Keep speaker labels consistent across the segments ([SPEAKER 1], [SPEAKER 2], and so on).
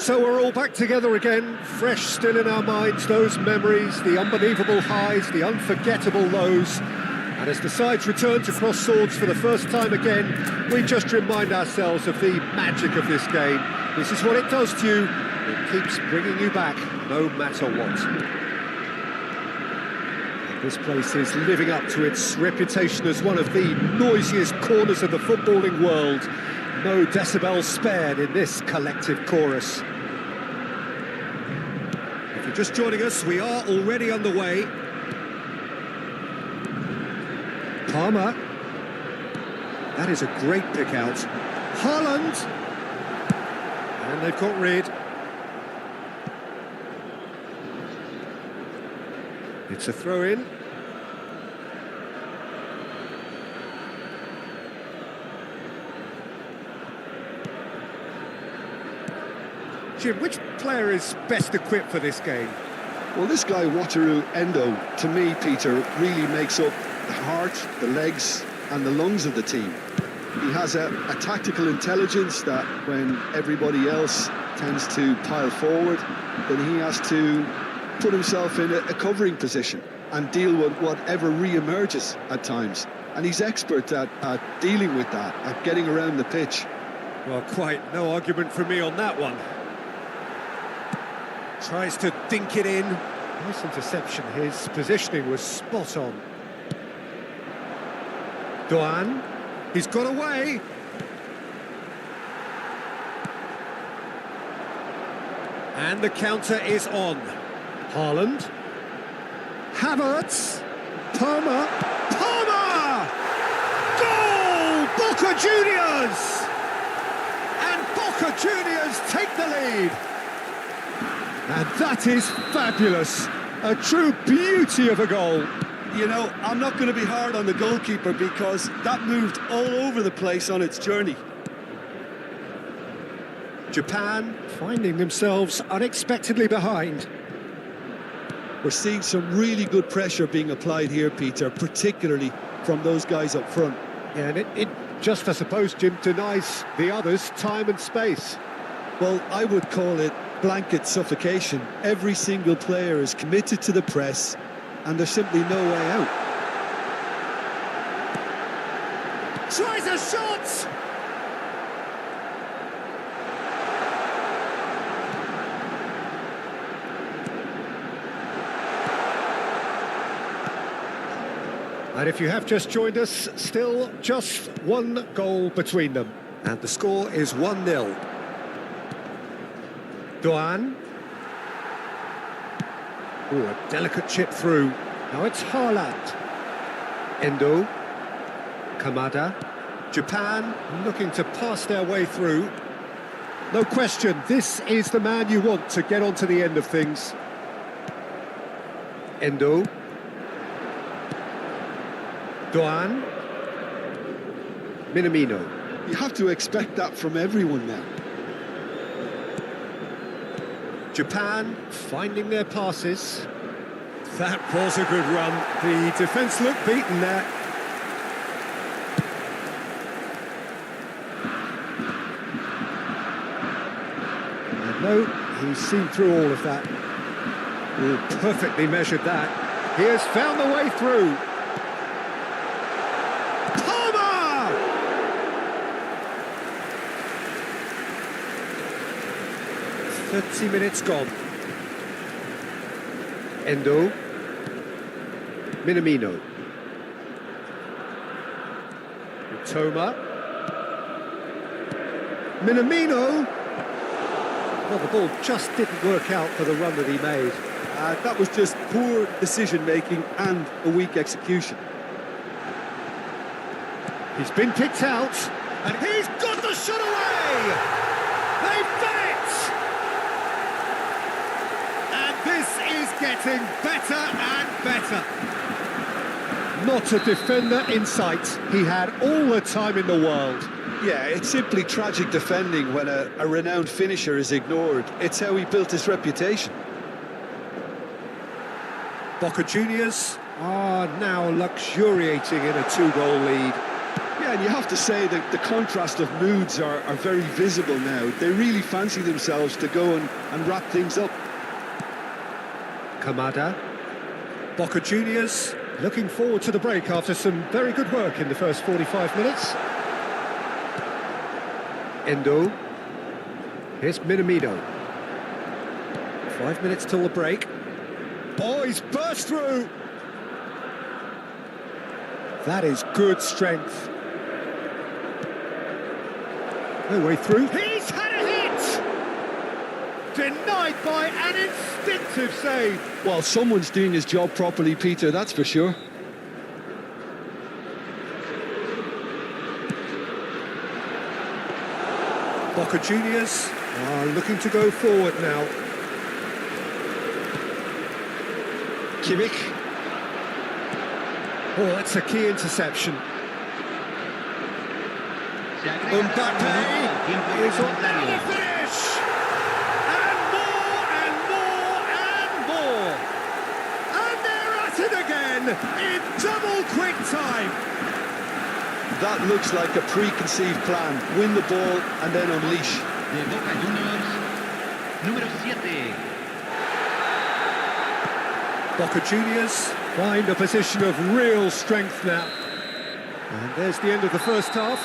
[SPEAKER 1] So we're all back together again, fresh still in our minds, those memories, the unbelievable highs, the unforgettable lows. And as the sides return to cross swords for the first time again, we just remind ourselves of the magic of this game. This is what it does to you. It keeps bringing you back, no matter what. And this place is living up to its reputation as one of the noisiest corners of the footballing world. No decibels spared in this collective chorus. If you're just joining us, we are already underway. Palmer. That is a great pick out. Haaland. And they've got rid. It's a throw-in. Jim, which player is best equipped for this game?
[SPEAKER 2] Well, this guy, Wataru Endo, to me, Peter, really makes up the heart, the legs and the lungs of the team. He has a tactical intelligence that when everybody else tends to pile forward, then he has to put himself in a covering position and deal with whatever re-emerges at times. And he's expert at dealing with that, at getting around the pitch.
[SPEAKER 1] Well, quite no argument from me on that one. Tries to dink it in. Nice interception. His positioning was spot on. Tujuan. He's got away. And the counter is on. Haaland. Havertz. Palmer. Palmer! Goal! Boca Juniors! And Boca Juniors take the lead. And that is fabulous. A true beauty of a goal.
[SPEAKER 2] You know, I'm not going to be hard on the goalkeeper because that moved all over the place on its journey.
[SPEAKER 1] Japan finding themselves unexpectedly behind.
[SPEAKER 2] We're seeing some really good pressure being applied here, Peter, particularly from those guys up front.
[SPEAKER 1] Yeah, and it just, I suppose, Jim, denies the others time and space.
[SPEAKER 2] Well, I would call it blanket suffocation. Every single player is committed to the press and there's simply no way out.
[SPEAKER 1] Tries a shot! And if you have just joined us, still just one goal between them. And the score is 1-0. Tujuan. Oh, a delicate chip through. Now it's Haaland. Endo. Kamada. Japan looking to pass their way through. No question, this is the man you want to get onto the end of things. Endo. Tujuan. Minamino.
[SPEAKER 2] You have to expect that from everyone now.
[SPEAKER 1] Japan finding their passes. That was a good run. The defence looked beaten there. And no, he's seen through all of that. Oh, perfectly measured that. He has found the way through. Palmer! 30 minutes gone. Endo. Minamino. Toma. Minamino. Well, the ball just didn't work out for the run that he made.
[SPEAKER 2] That was just poor decision-making and a weak execution.
[SPEAKER 1] He's been picked out, and he's got the shot away! They've done it! And this is getting better and better. Not a defender in sight. He had all the time in the world.
[SPEAKER 2] Yeah, it's simply tragic defending when a renowned finisher is ignored. It's how he built his reputation.
[SPEAKER 1] Boca Juniors are now luxuriating in a 2-goal lead.
[SPEAKER 2] Yeah, Yeah, and you have to say that the contrast of moods are very visible now. They really fancy themselves to go and wrap things up.
[SPEAKER 1] Kamada. Boca Juniors looking forward to the break after some very good work in the first 45 minutes. Endo. Here's Minamino. 5 minutes till the break. Oh, he's burst through! That is good strength. No way through. He's had a hit! Denied by an instinctive save.
[SPEAKER 2] Well, someone's doing his job properly, Peter, that's for sure.
[SPEAKER 1] Boca Juniors are looking to go forward now.
[SPEAKER 2] Kimmich.
[SPEAKER 1] Oh, that's a key interception. Mbappe is on the finish! And more, and more, and more! And they're at it again in double quick time!
[SPEAKER 2] That looks like a preconceived plan. Win the ball and then unleash.
[SPEAKER 3] De Boca Juniors, número 7.
[SPEAKER 1] Boca Juniors find a position of real strength now. And there's the end of the first half.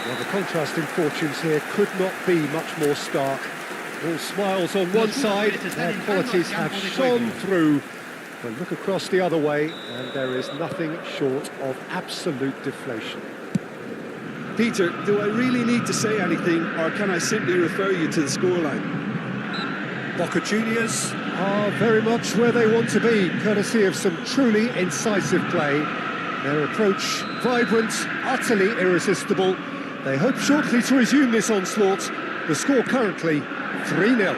[SPEAKER 1] Well, the contrasting fortunes here could not be much more stark. All smiles on one side, their qualities have shone through. But look across the other way, and there is nothing short of absolute deflation.
[SPEAKER 2] Peter, do I really need to say anything, or can I simply refer you to the scoreline?
[SPEAKER 1] Boca Juniors are very much where they want to be, courtesy of some truly incisive play. Their approach vibrant, utterly irresistible. They hope shortly to resume this onslaught. The score currently 3-0.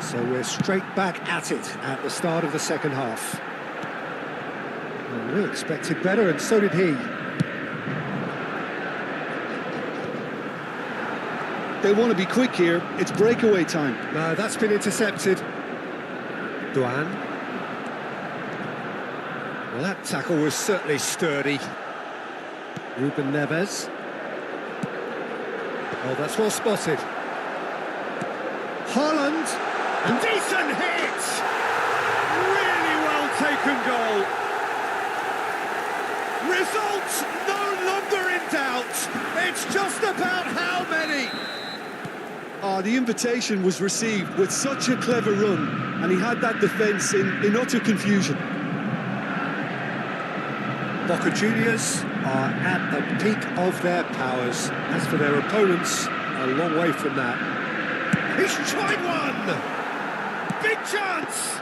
[SPEAKER 1] So we're straight back at it at the start of the second half. Well, we expected better, and so did he.
[SPEAKER 2] They want to be quick here. It's breakaway time.
[SPEAKER 1] No, that's been intercepted. Tujuan. Well, that tackle was certainly sturdy. Ruben Neves. Oh, that's well spotted. Haaland. And decent hit! Really well taken goal. Results no longer in doubt. It's just about how many.
[SPEAKER 2] The invitation was received with such a clever run, and he had that defence in utter confusion.
[SPEAKER 1] Boca Juniors are at the peak of their powers. As for their opponents, a long way from that. He's tried one! Big chance!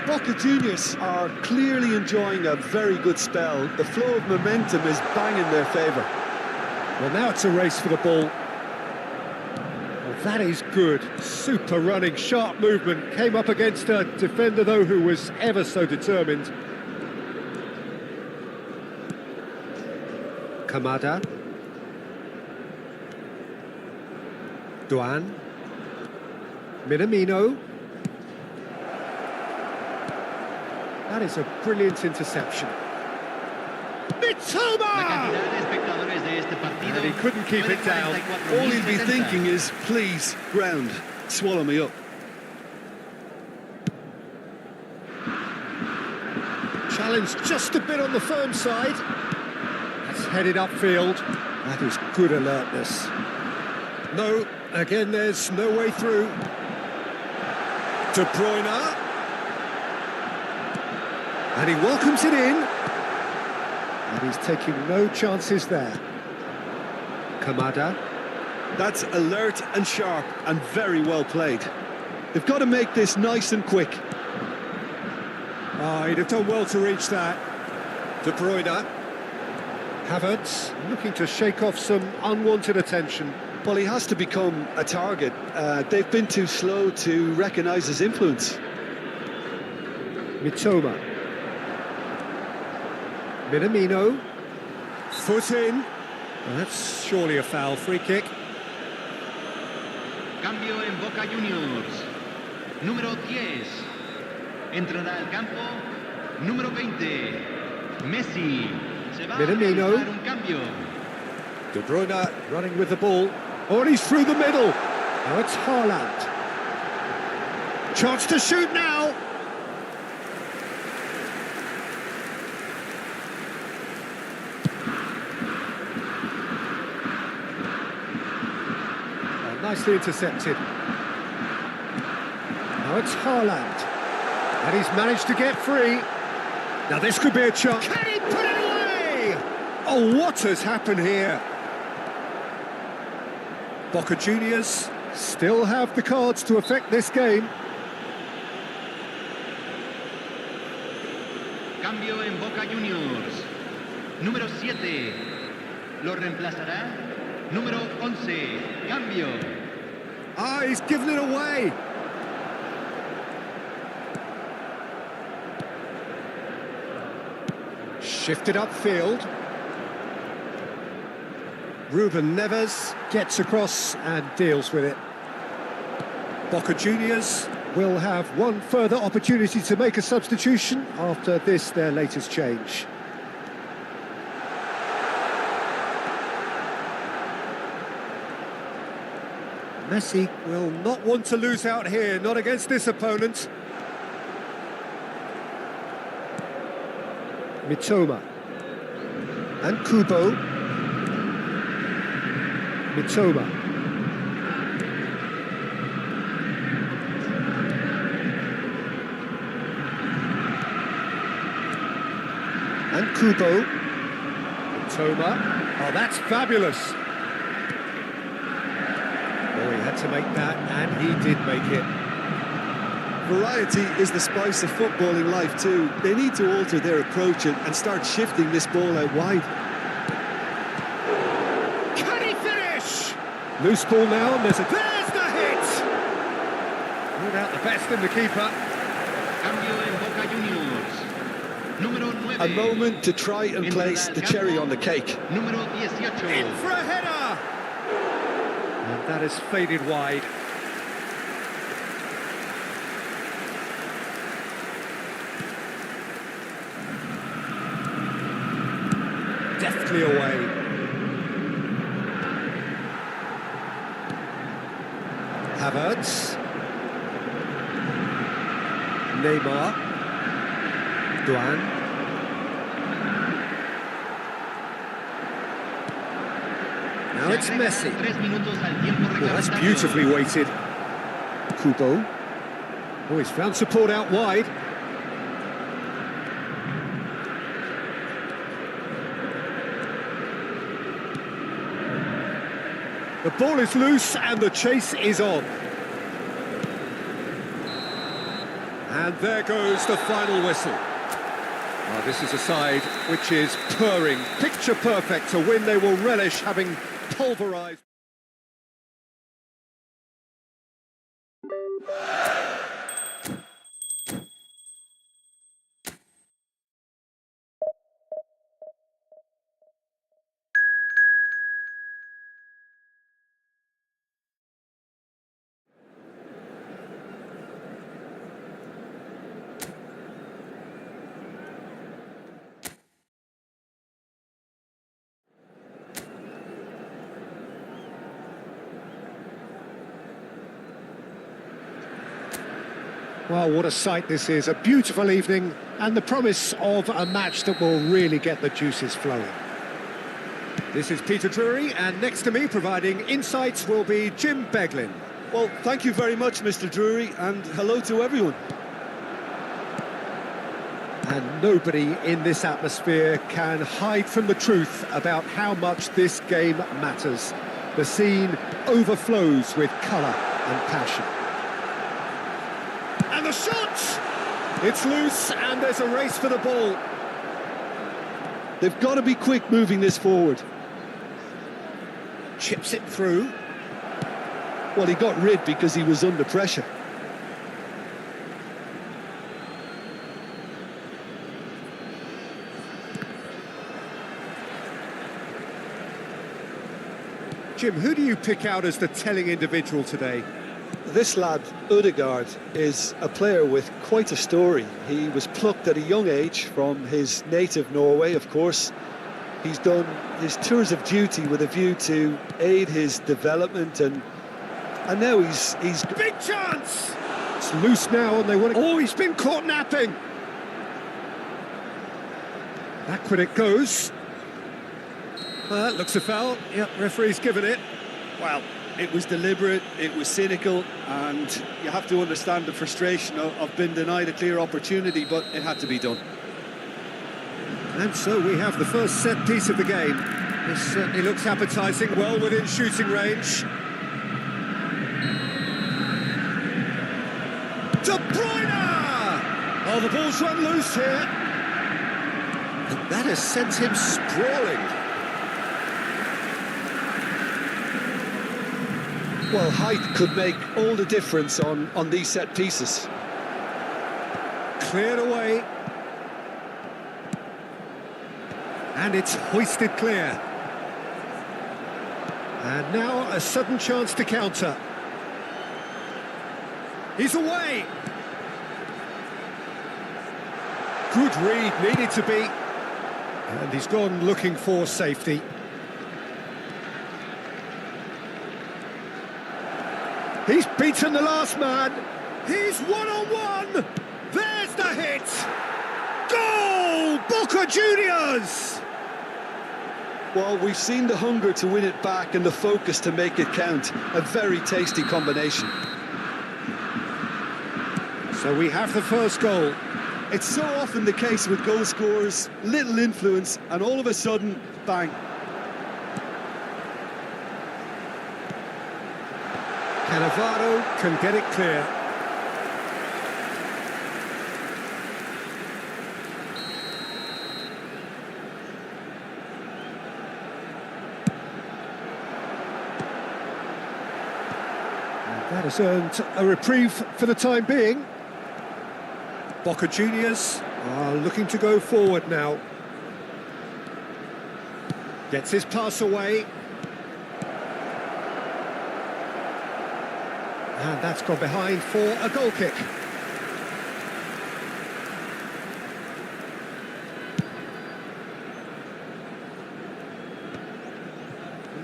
[SPEAKER 2] Boca Juniors are clearly enjoying a very good spell. The flow of momentum is bang in their favour.
[SPEAKER 1] Well, now it's a race for the ball. Well, that is good. Super running, sharp movement. Came up against a defender, though, who was ever so determined. Kamada. Tujuan. Minamino. That is a brilliant interception. Mitoma! And he couldn't keep it down.
[SPEAKER 2] All he'll be thinking is, please, ground, swallow me up.
[SPEAKER 1] Challenge just a bit on the firm side. That's headed upfield. That is good alertness. No, again, there's no way through. De Bruyne. And he welcomes it in. And he's taking no chances there. Kamada.
[SPEAKER 2] That's alert and sharp and very well played. They've got to make this nice and quick.
[SPEAKER 1] He'd have done well to reach that. De Bruyne. Havertz looking to shake off some unwanted attention.
[SPEAKER 2] Well, he has to become a target. They've been too slow to recognise his influence.
[SPEAKER 1] Mitoma. Minamino. Foot in. Well, that's surely a foul. Free kick.
[SPEAKER 3] Cambio en Boca Juniors. número 10. Entrará al campo, número 20. Messi. Se va a
[SPEAKER 1] Minamino.
[SPEAKER 3] realizar un cambio.
[SPEAKER 1] De Bruyne running with the ball. Oh, and he's through the middle. Now it's Haaland. Chance to shoot now. Oh, nicely intercepted. Now it's Haaland. And he's managed to get free. Now this could be a chance. Can he put it away? Oh, what has happened here? Boca Juniors still have the cards to affect this game.
[SPEAKER 3] Cambio en Boca Juniors. Número 7. Lo reemplazará. Número 11. Cambio.
[SPEAKER 1] Ah, he's given it away. Shifted upfield. Ruben Neves gets across and deals with it. Boca Juniors will have one further opportunity to make a substitution after this, their latest change. Messi will not want to lose out here, not against this opponent. Mitoma and Kubo. Mitoma. And Kubo. Mitoma. Oh, that's fabulous. Oh, he had to make that, and he did make it.
[SPEAKER 2] Variety is the spice of footballing life too. They need to alter their approach and start shifting this ball out wide.
[SPEAKER 1] Can he finish? Loose ball now, and there's the hit! Ruled out the best in the keeper.
[SPEAKER 3] Cambio en Boca Juniors. Número 9.
[SPEAKER 2] A moment to try and place the cherry on the cake.
[SPEAKER 3] Número 18.
[SPEAKER 1] In for a header! And that has faded wide. Deftly away. Havertz. Neymar. Tujuan. Now it's Messi.
[SPEAKER 3] 3 minutos al tiempo
[SPEAKER 1] Oh, that's
[SPEAKER 3] reglamentario.
[SPEAKER 1] beautifully weighted. Kubo. Oh, he's found support out wide. The ball is loose and the chase is on. And there goes the final whistle. Oh, this is a side which is purring, picture perfect, a win they will relish, having pulverised. Well, what a sight this is, a beautiful evening and the promise of a match that will really get the juices flowing. This is Peter Drury, and next to me providing insights will be Jim Beglin.
[SPEAKER 2] Well, thank you very much, Mr. Drury, and hello to everyone.
[SPEAKER 1] And nobody in this atmosphere can hide from the truth about how much this game matters. The scene overflows with colour and passion. And the shot! It's loose and there's a race for the ball.
[SPEAKER 2] They've got to be quick moving this forward.
[SPEAKER 1] Chips it through.
[SPEAKER 2] Well, he got rid because he was under pressure.
[SPEAKER 1] Jim, who do you pick out as the telling individual today?
[SPEAKER 2] This lad, Ødegaard, is a player with quite a story. He was plucked at a young age from his native Norway, of course. He's done his tours of duty with a view to aid his development, and now he's
[SPEAKER 1] Big chance! It's loose now and they want to... Oh, he's been caught napping! Back when it goes. Well, that looks a foul. Yep, referee's given it.
[SPEAKER 4] Well, it was deliberate, it was cynical, and you have to understand the frustration of being denied a clear opportunity, but it had to be done.
[SPEAKER 1] And so we have the first set piece of the game. This certainly looks appetising, well within shooting range. De Bruyne! Oh, the ball's run loose here. And that has sent him sprawling.
[SPEAKER 2] Well, height could make all the difference on these set pieces.
[SPEAKER 1] Cleared away. And it's hoisted clear. And now a sudden chance to counter. He's away. Good read, needed to be. And he's gone looking for safety. He's beaten the last man. He's one-on-one. There's the hit. Goal! Boca Juniors!
[SPEAKER 2] Well, we've seen the hunger to win it back and the focus to make it count. A very tasty combination.
[SPEAKER 1] So we have the first goal.
[SPEAKER 2] It's so often the case with goal scorers, little influence, and all of a sudden, bang.
[SPEAKER 1] Cannavaro can get it clear. That has earned a reprieve for the time being. Boca Juniors are looking to go forward now. Gets his pass away. And that's gone behind for a goal kick.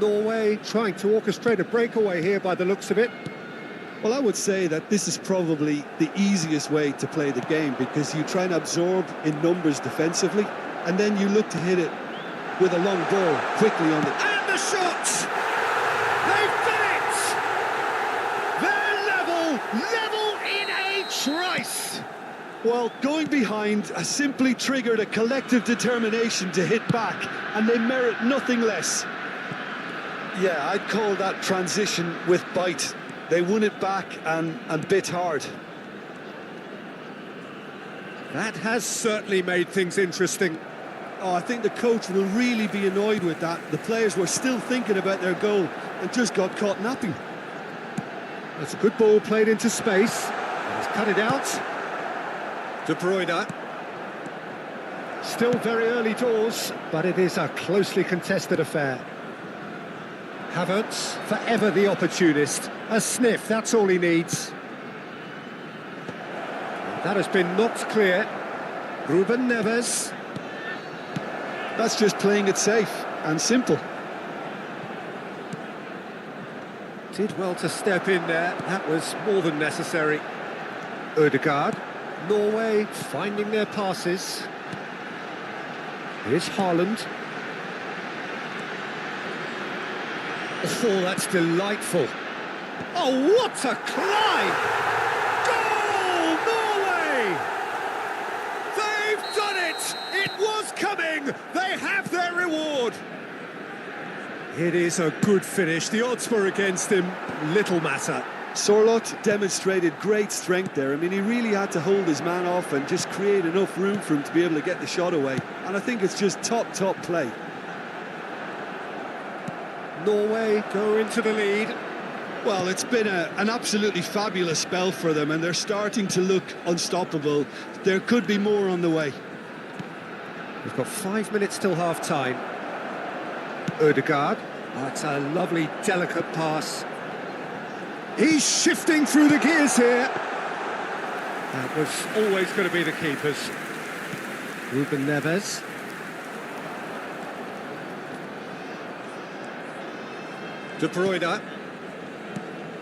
[SPEAKER 1] Norway trying to orchestrate a breakaway here by the looks of it.
[SPEAKER 2] Well, I would say that this is probably the easiest way to play the game, because you try and absorb in numbers defensively, and then you look to hit it with a long ball quickly on the...
[SPEAKER 1] And the shot! They've done it! They're level in a trice!
[SPEAKER 2] Well, going behind has simply triggered a collective determination to hit back, and they merit nothing less. Yeah, I'd call that transition with bite. They won it back and bit hard.
[SPEAKER 1] That has certainly made things interesting.
[SPEAKER 2] Oh, I think the coach will really be annoyed with that. The players were still thinking about their goal and just got caught napping.
[SPEAKER 1] That's a good ball played into space. He's cut it out. De Bruyne. Still very early doors, but it is a closely contested affair. Havertz, forever the opportunist. A sniff, that's all he needs. That has been knocked clear. Ruben Neves.
[SPEAKER 2] That's just playing it safe and simple.
[SPEAKER 1] Did well to step in there. That was more than necessary. Ødegaard. Norway finding their passes. Here's Haaland. Oh, that's delightful. Oh, what a climb! Goal, Norway! They've done it! It was coming! They have their reward! It is a good finish. The odds were against him. Little matter.
[SPEAKER 2] Sørloth demonstrated great strength there. I mean, he really had to hold his man off and just create enough room for him to be able to get the shot away. And I think it's just top play.
[SPEAKER 1] Norway go into the lead.
[SPEAKER 2] Well, it's been an absolutely fabulous spell for them, and they're starting to look unstoppable. There could be more on the way.
[SPEAKER 1] We've got 5 minutes till half-time. Ødegaard. Oh, it's a lovely, delicate pass. He's shifting through the gears here. That was always going to be the keepers. Ruben Neves. De Bruyne.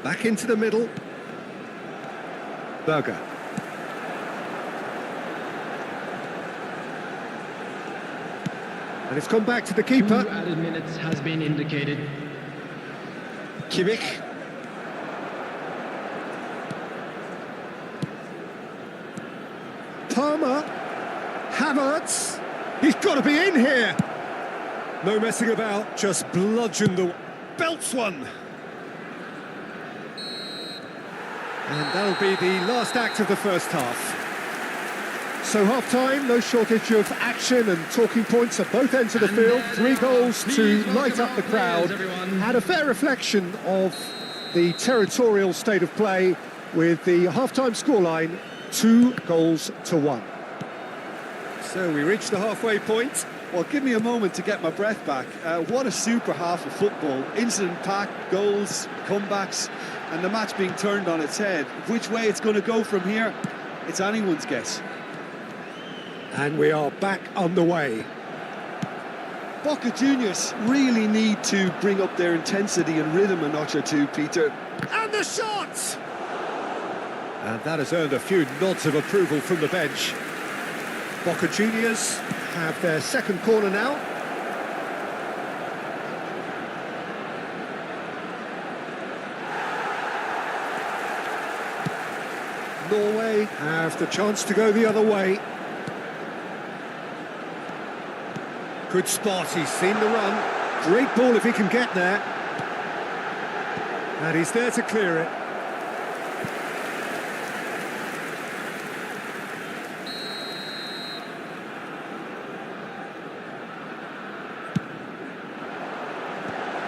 [SPEAKER 1] Back into the middle. Berger. And it's gone back to the keeper.
[SPEAKER 5] 2 added minutes has been indicated.
[SPEAKER 1] Kimmich. Palmer. Havertz. He's got to be in here. No messing about, just bludgeon the... belts one. And that'll be the last act of the first half. So half-time, no shortage of action and talking points at both ends of the field. 3 goals to light up the crowd. And a fair reflection of the territorial state of play with the half-time scoreline, 2-1. So we reach the halfway point.
[SPEAKER 4] Well, give me a moment to get my breath back. What a super half of football. Incident-packed, goals, comebacks, and the match being turned on its head. Which way it's going to go from here, it's anyone's guess.
[SPEAKER 1] And we are back on the way.
[SPEAKER 2] Boca Juniors really need to bring up their intensity and rhythm a notch or two, Peter.
[SPEAKER 1] And the shot! And that has earned a few nods of approval from the bench. Boca Juniors have their second corner now. Norway have the chance to go the other way. Good spot, he's seen the run. Great ball if he can get there. And he's there to clear it.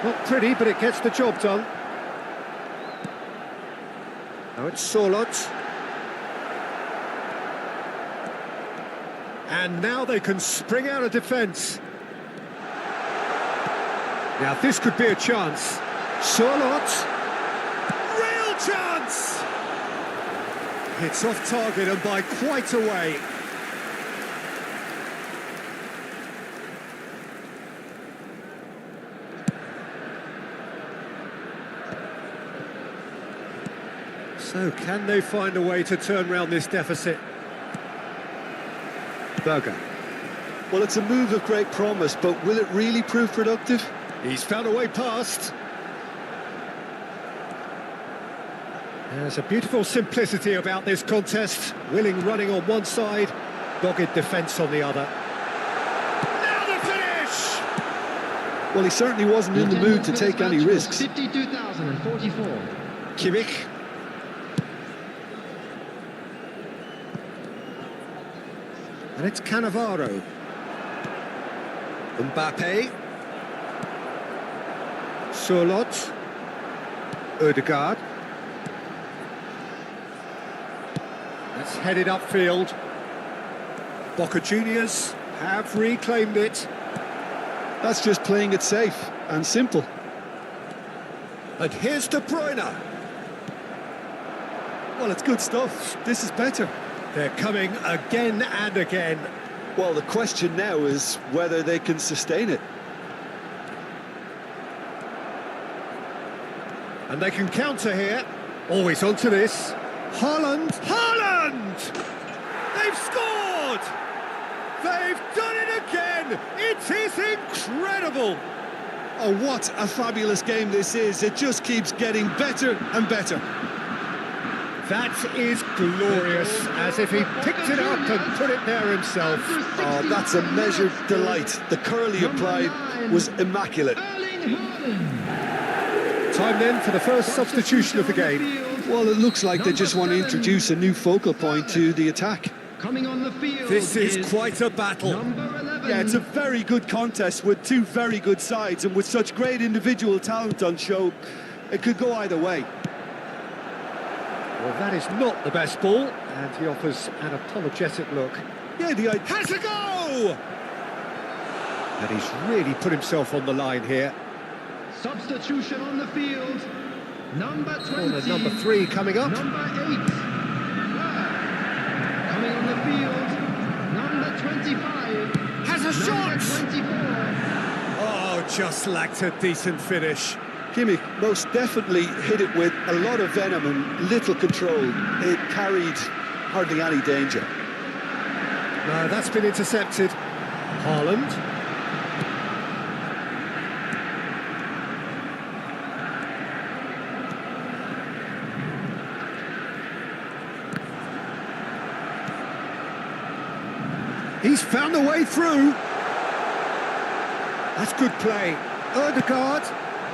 [SPEAKER 1] Not pretty, but it gets the job done. Now it's Selamat. And now they can spring out of defence. Now this could be a chance. Selamat. Real chance! It's off target and by quite a way. So can they find a way to turn around this deficit? Berger.
[SPEAKER 2] Well, it's a move of great promise, but will it really prove productive?
[SPEAKER 1] He's found a way past. There's a beautiful simplicity about this contest. Willing running on one side, dogged defence on the other. Now the finish!
[SPEAKER 2] Well, he certainly wasn't in the mood to take any risks.
[SPEAKER 5] 52,044.
[SPEAKER 1] Kimmich. And it's Cannavaro. Mbappe. Selamat. Ødegaard. That's headed upfield. Boca Juniors have reclaimed it.
[SPEAKER 2] That's just playing it safe and simple.
[SPEAKER 1] And here's De Bruyne.
[SPEAKER 4] Well, it's good stuff. This is better.
[SPEAKER 1] They're coming again and again.
[SPEAKER 2] Well, the question now is whether they can sustain it.
[SPEAKER 1] And they can counter here. Always onto this. Haaland! Haaland! They've scored! They've done it again! It is incredible!
[SPEAKER 2] Oh, what a fabulous game this is. It just keeps getting better and better.
[SPEAKER 1] That is glorious, as if he picked it up and put it there himself.
[SPEAKER 2] Oh, that's a measured delight. The curl he applied was immaculate.
[SPEAKER 1] Time then for the first substitution of the game.
[SPEAKER 2] Well, it looks like they just want to introduce a new focal point to the attack.
[SPEAKER 5] Coming on the field.
[SPEAKER 1] This is quite a battle.
[SPEAKER 5] Number 11.
[SPEAKER 4] Yeah, it's a very good contest with two very good sides, and with such great individual talent on show, it could go either way.
[SPEAKER 1] Well, that is not the best ball, and he offers an apologetic look.
[SPEAKER 4] Yeah, the idea.
[SPEAKER 1] Has a go! And he's really put himself on the line here.
[SPEAKER 5] Substitution on the field. Number 20.
[SPEAKER 1] Corner number 3 coming up.
[SPEAKER 5] Number 8. Coming on the field. Number 25.
[SPEAKER 1] Has a
[SPEAKER 5] Number
[SPEAKER 1] shot!
[SPEAKER 5] 24.
[SPEAKER 1] Oh, just lacked a decent finish.
[SPEAKER 2] Kimmich most definitely hit it with a lot of venom and little control. It carried hardly any danger.
[SPEAKER 1] No, that's been intercepted. Haaland. He's found a way through. That's good play. Ødegaard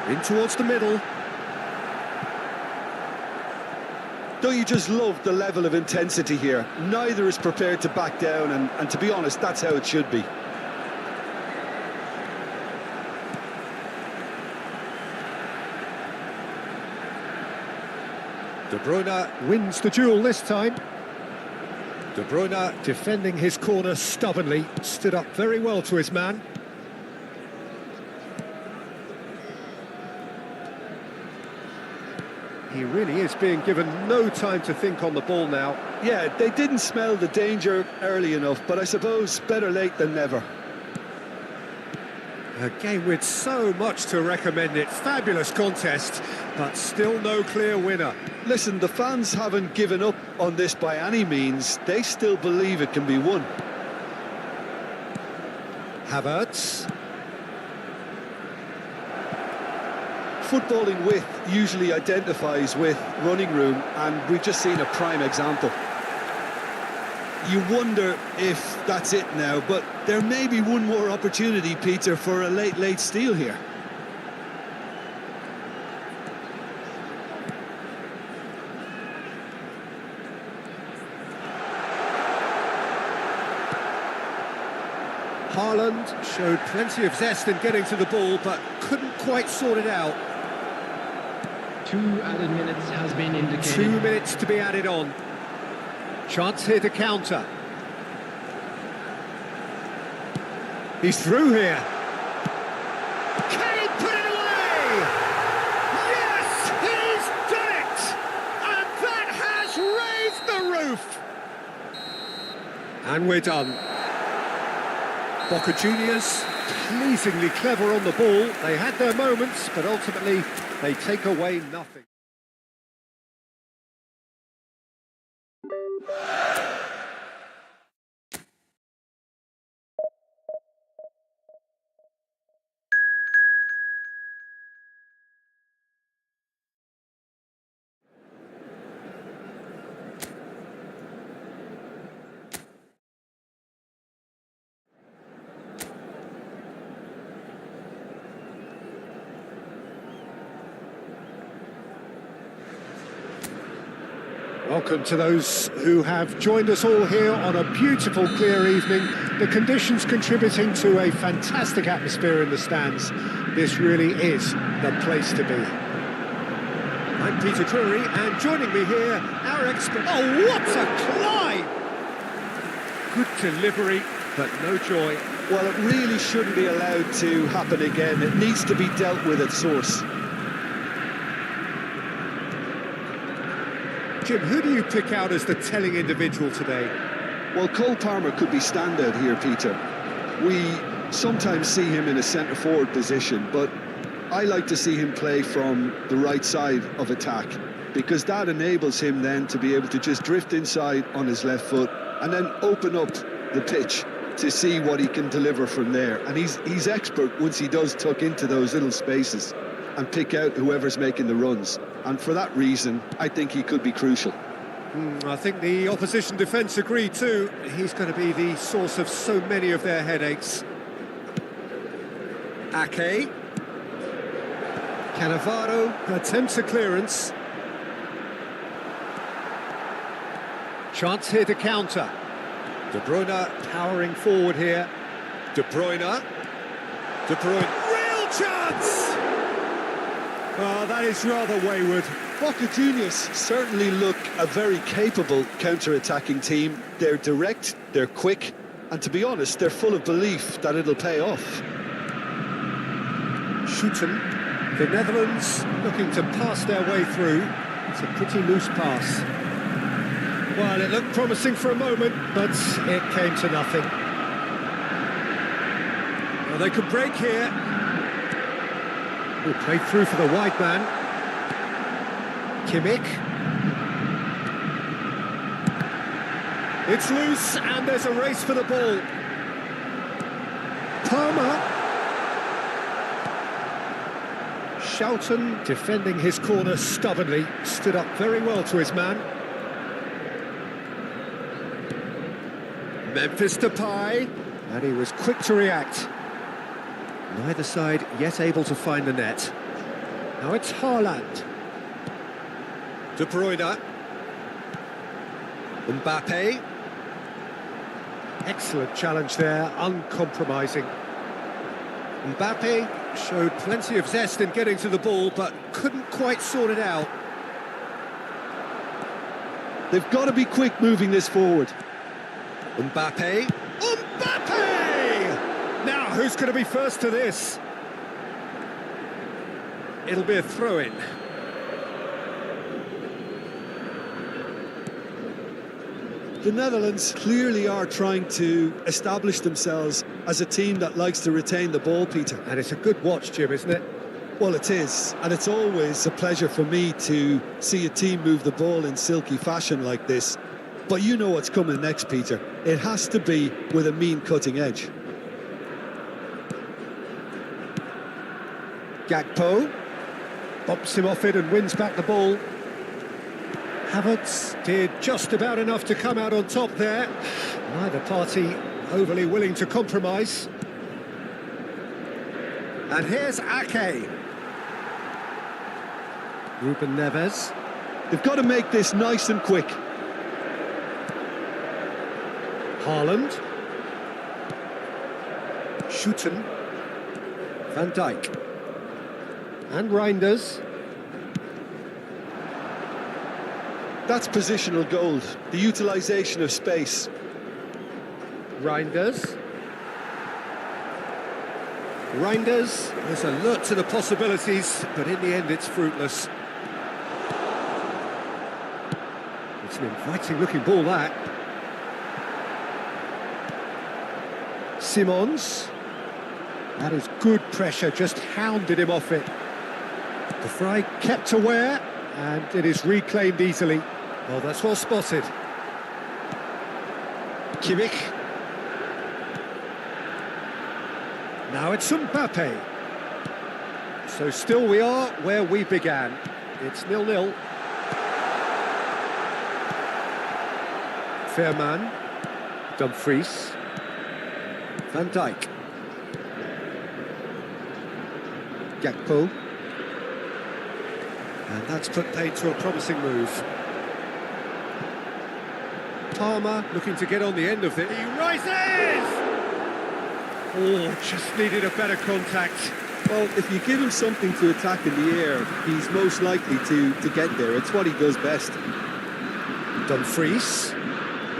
[SPEAKER 1] in towards the middle.
[SPEAKER 2] Don't you just love the level of intensity here? Neither is prepared to back down, and to be honest, that's how it should be.
[SPEAKER 1] De Bruyne wins the duel this time. De Bruyne defending his corner stubbornly, stood up very well to his man. He really is being given no time to think on the ball now.
[SPEAKER 2] Yeah, they didn't smell the danger early enough, but I suppose better late than never.
[SPEAKER 1] A game with so much to recommend it. Fabulous contest, but still no clear winner.
[SPEAKER 2] Listen, the fans haven't given up on this by any means. They still believe it can be won.
[SPEAKER 1] Havertz.
[SPEAKER 2] Footballing width usually identifies with running room, and we've just seen a prime example. You wonder if that's it now, but there may be one more opportunity, Peter, for a late steal here.
[SPEAKER 1] Haaland showed plenty of zest in getting to the ball, but couldn't quite sort it out.
[SPEAKER 5] 2 added minutes has been indicated.
[SPEAKER 1] 2 minutes to be added on. Chance here to counter. He's through here. Can he put it away? Yes, he's done it! And that has raised the roof! And we're done. Boca Juniors, pleasingly clever on the ball. They had their moments, but ultimately they take away nothing. Welcome to those who have joined us all here on a beautiful, clear evening. The conditions contributing to a fantastic atmosphere in the stands. This really is the place to be. I'm Peter Drury, and joining me here, our expert... Oh, what a climb! Good delivery, but no joy.
[SPEAKER 2] Well, it really shouldn't be allowed to happen again. It needs to be dealt with at source.
[SPEAKER 1] Jim, who do you pick out as the telling individual today?
[SPEAKER 2] Well, Cole Palmer could be standout here, Peter. We sometimes see him in a centre-forward position, but I like to see him play from the right side of attack, because that enables him then to be able to just drift inside on his left foot and then open up the pitch to see what he can deliver from there. And he's expert once he does tuck into those little spaces and pick out whoever's making the runs. And for that reason, I think he could be crucial.
[SPEAKER 1] I think the opposition defence agree too. He's going to be the source of so many of their headaches. Ake. Cannavaro attempts a clearance. Chance here to counter. De Bruyne powering forward here. De Bruyne. De Bruyne. Real chance! Oh, that is rather wayward.
[SPEAKER 2] Boca Juniors certainly look a very capable counter-attacking team. They're direct, they're quick, and to be honest, they're full of belief that it'll pay off.
[SPEAKER 1] Shooten. The Netherlands looking to pass their way through. It's a pretty loose pass. Well, it looked promising for a moment, but it came to nothing. Well, they could break here. Will play through for the wide man. Kimmich. It's loose, and there's a race for the ball. Palmer. Shelton defending his corner stubbornly, stood up very well to his man. Memphis Depay, and he was quick to react. Neither side yet able to find the net. Now it's Haaland. De Bruyne. Mbappe. Excellent challenge there, uncompromising. Mbappe showed plenty of zest in getting to the ball, but couldn't quite sort it out.
[SPEAKER 4] They've got to be quick moving this forward.
[SPEAKER 1] Mbappe. Mbappe! Now, who's going to be first to this? It'll be a throw-in.
[SPEAKER 4] The Netherlands clearly are trying to establish themselves as a team that likes to retain the ball, Peter.
[SPEAKER 1] And it's a good watch, Jim, isn't it?
[SPEAKER 4] Well, it is, and it's always a pleasure for me to see a team move the ball in silky fashion like this. But you know what's coming next, Peter. It has to be with a mean cutting edge.
[SPEAKER 1] Gakpo bumps him off it and wins back the ball. Havertz did just about enough to come out on top there. Neither party overly willing to compromise. And here's Ake. Ruben Neves.
[SPEAKER 4] They've got to make this nice and quick.
[SPEAKER 1] Haaland. Schouten. Van Dijk. And Reinders.
[SPEAKER 4] That's positional gold, the utilisation of space.
[SPEAKER 1] Reinders. Reinders is alert to the possibilities, but in the end it's fruitless. It's an inviting looking ball, that. Simons. That is good pressure, just hounded him off it. The fry kept aware, and it is reclaimed easily. Well, that's well spotted. Kimmich. Now it's Mbappe. So still we are where we began. It's 0-0. Fairman. Dumfries. Van Dijk. Gakpo. And that's put paid to a promising move. Palmer looking to get on the end of it. He rises! Oh, just needed a better contact.
[SPEAKER 4] Well, if you give him something to attack in the air, he's most likely to get there. It's what he does best.
[SPEAKER 1] Dumfries.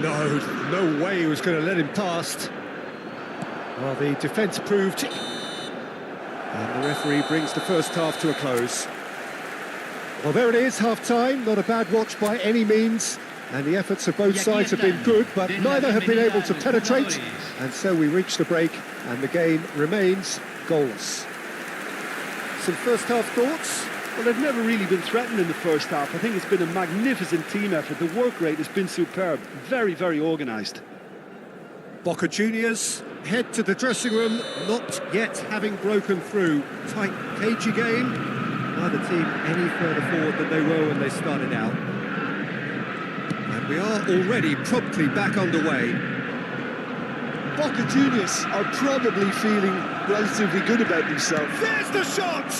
[SPEAKER 1] No way he was going to let him past. Well, the defence proved. And the referee brings the first half to a close. Well, there it is, half-time. Not a bad watch by any means. And the efforts of both sides have been good, but neither have been able to penetrate. And so we reach the break, and the game remains goalless. Some first-half thoughts?
[SPEAKER 4] Well, they've never really been threatened in the first half. I think it's been a magnificent team effort. The work rate has been superb. Very, very organised.
[SPEAKER 1] Boca Juniors head to the dressing room, not yet having broken through. Tight, cagey game. Neither team any further forward than they were when they started out. And we are already promptly back underway.
[SPEAKER 4] Boca Juniors are probably feeling relatively good about themselves.
[SPEAKER 1] There's the shot!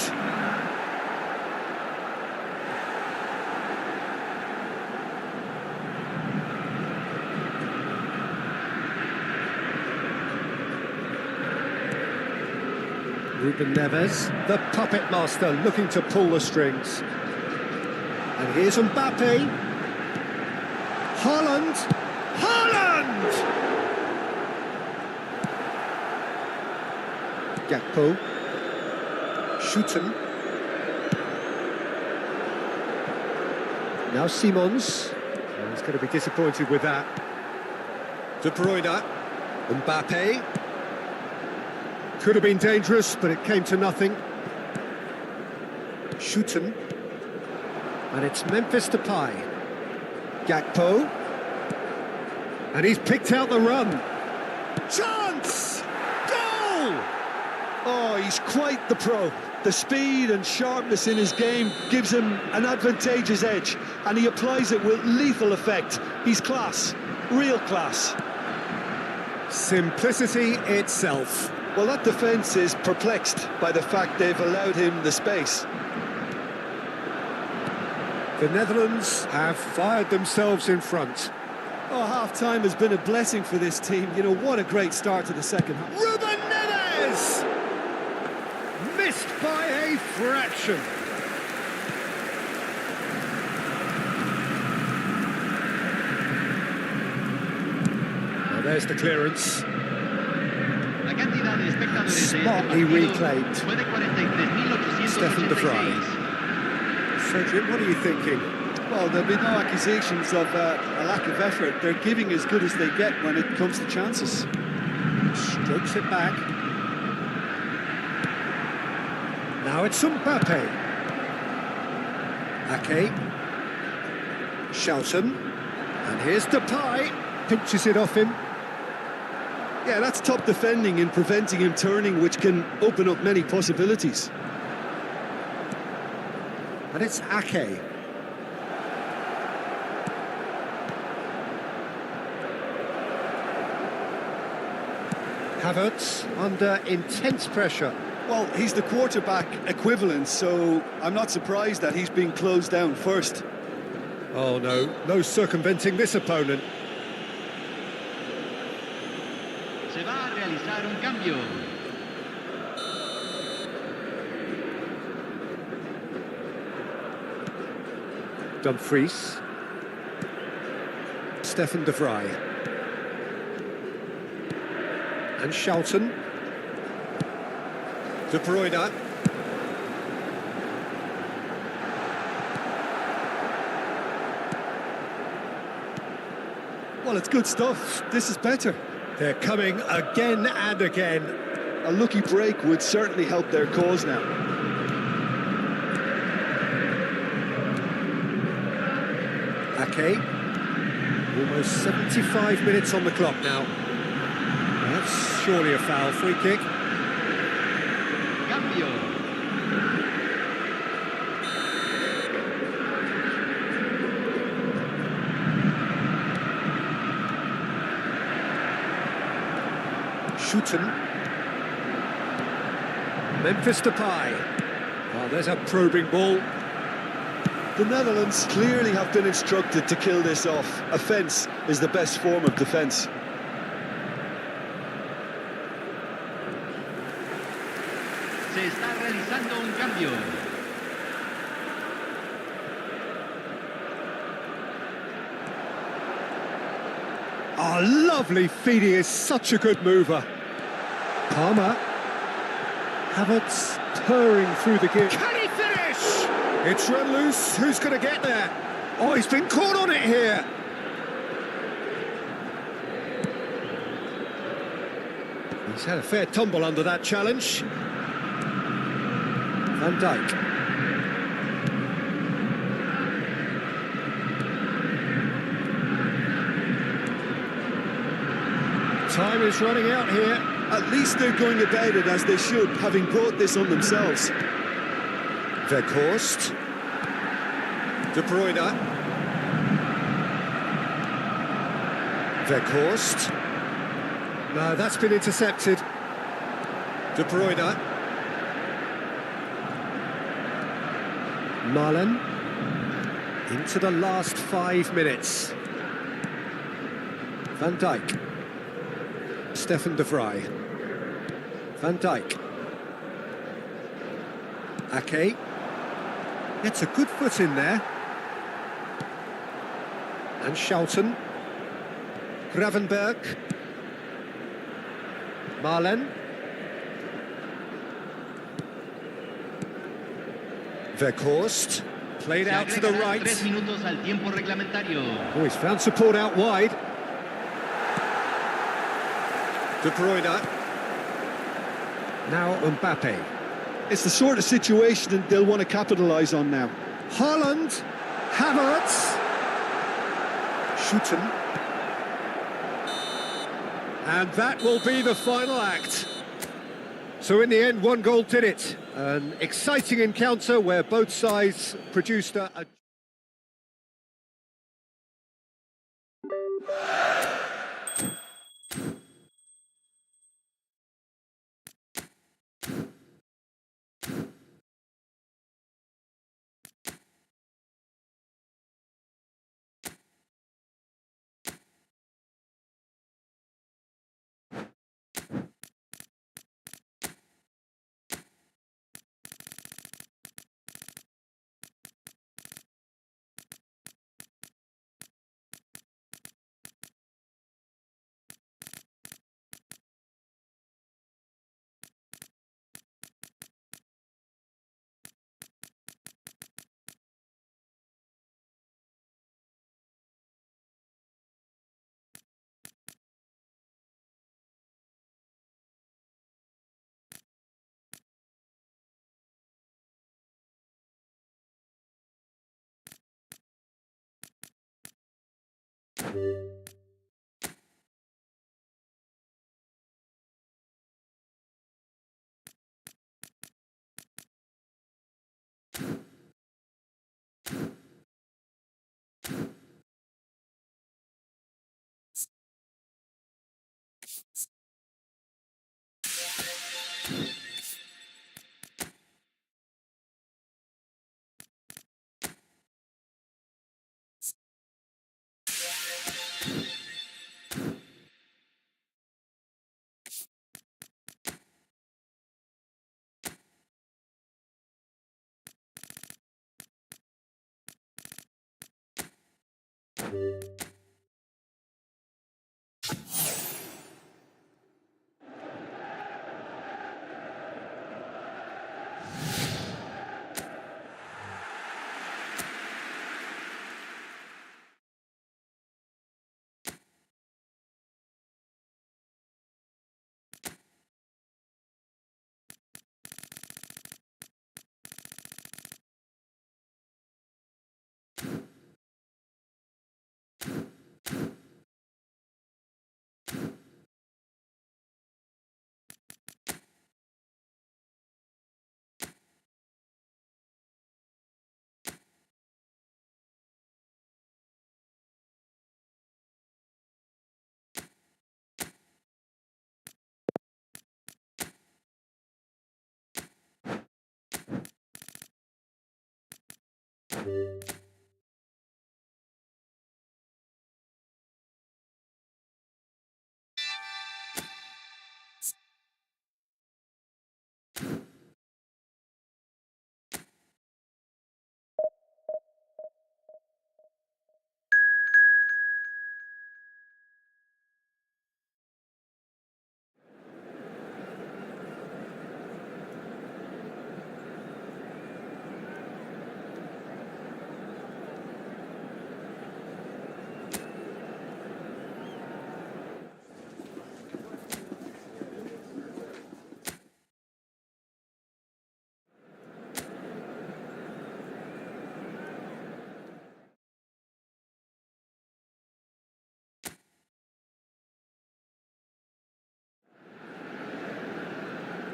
[SPEAKER 1] Ruben Neves, the puppet master, looking to pull the strings. And here's Mbappe. Haaland! Haaland! Gakpo. Schouten. Now Simons. Oh, he's going to be disappointed with that. De Bruyne. Mbappe. Could have been dangerous, but it came to nothing. Shooten. And it's Memphis Depay. Gakpo. And he's picked out the run. Chance! Goal!
[SPEAKER 2] Oh, he's quite the pro. The speed and sharpness in his game gives him an advantageous edge, and he applies it with lethal effect. He's class, real class.
[SPEAKER 1] Simplicity itself.
[SPEAKER 2] Well, that defence is perplexed by the fact they've allowed him the space.
[SPEAKER 1] The Netherlands have fired themselves in front.
[SPEAKER 4] Oh, half-time has been a blessing for this team. You know, what a great start to the second half.
[SPEAKER 1] Ruben Neves! Missed by a fraction. Well, there's the clearance.
[SPEAKER 3] La cantidad de espectadores de este
[SPEAKER 1] Smartly
[SPEAKER 3] partido
[SPEAKER 1] reclaimed.
[SPEAKER 3] fue de 43.886.
[SPEAKER 1] Stefan de Vrij. Cedric, what are you thinking?
[SPEAKER 4] Well, there'll be no accusations of a lack of effort. They're giving as good as they get when it comes to chances.
[SPEAKER 1] Strokes it back. Now it's Mbappe. Ake. Shouten. And here's Depay. Pinches it off him.
[SPEAKER 2] Yeah, that's top defending in preventing him turning, which can open up many possibilities.
[SPEAKER 1] And it's Ake. Havertz under intense pressure.
[SPEAKER 4] Well, he's the quarterback equivalent, so I'm not surprised that he's being closed down first.
[SPEAKER 1] Oh no, no circumventing this opponent.
[SPEAKER 3] Se va a realizar un cambio.
[SPEAKER 1] Dumfries. Stefan de Vrij. And Shouten. De Bruyne.
[SPEAKER 4] Well, it's good stuff. This is better.
[SPEAKER 1] They're coming again and again.
[SPEAKER 2] A lucky break would certainly help their cause now.
[SPEAKER 1] Ake. Almost 75 minutes on the clock now. That's surely a foul. Free kick.
[SPEAKER 3] Cambio.
[SPEAKER 1] Shooten. Memphis Depay. Oh, there's a probing ball.
[SPEAKER 2] The Netherlands clearly have been instructed to kill this off. Offence is the best form of defence.
[SPEAKER 3] Se está realizando un cambio.
[SPEAKER 1] Oh, lovely feed. He is such a good mover. Palmer. Havertz purring through the gear. Can he finish? It's run loose. Who's going to get there? Oh, he's been caught on it here. He's had a fair tumble under that challenge. Van Dijk. Time is running out here.
[SPEAKER 2] At least they're going about it as they should, having brought this on themselves.
[SPEAKER 1] Weghorst. De Bruyne. Weghorst. No, that's been intercepted. De Bruyne. Malen. Into the last 5 minutes. Van Dijk. Stefan de Vrij. Van Dijk. Ake. Gets a good foot in there. And Shouten. Gravenberg. Malen. Weghorst. Played
[SPEAKER 3] Se
[SPEAKER 1] out to the
[SPEAKER 3] agregarán
[SPEAKER 1] right.
[SPEAKER 3] 3 minutos al tiempo reglamentario.
[SPEAKER 1] Oh, he's found support out wide. De Bruyne. Now Mbappe.
[SPEAKER 2] It's the sort of situation they'll want to capitalise on now.
[SPEAKER 1] Haaland. Havertz. Shooten. And that will be the final act. So in the end, one goal did it. An exciting encounter where both sides produced a...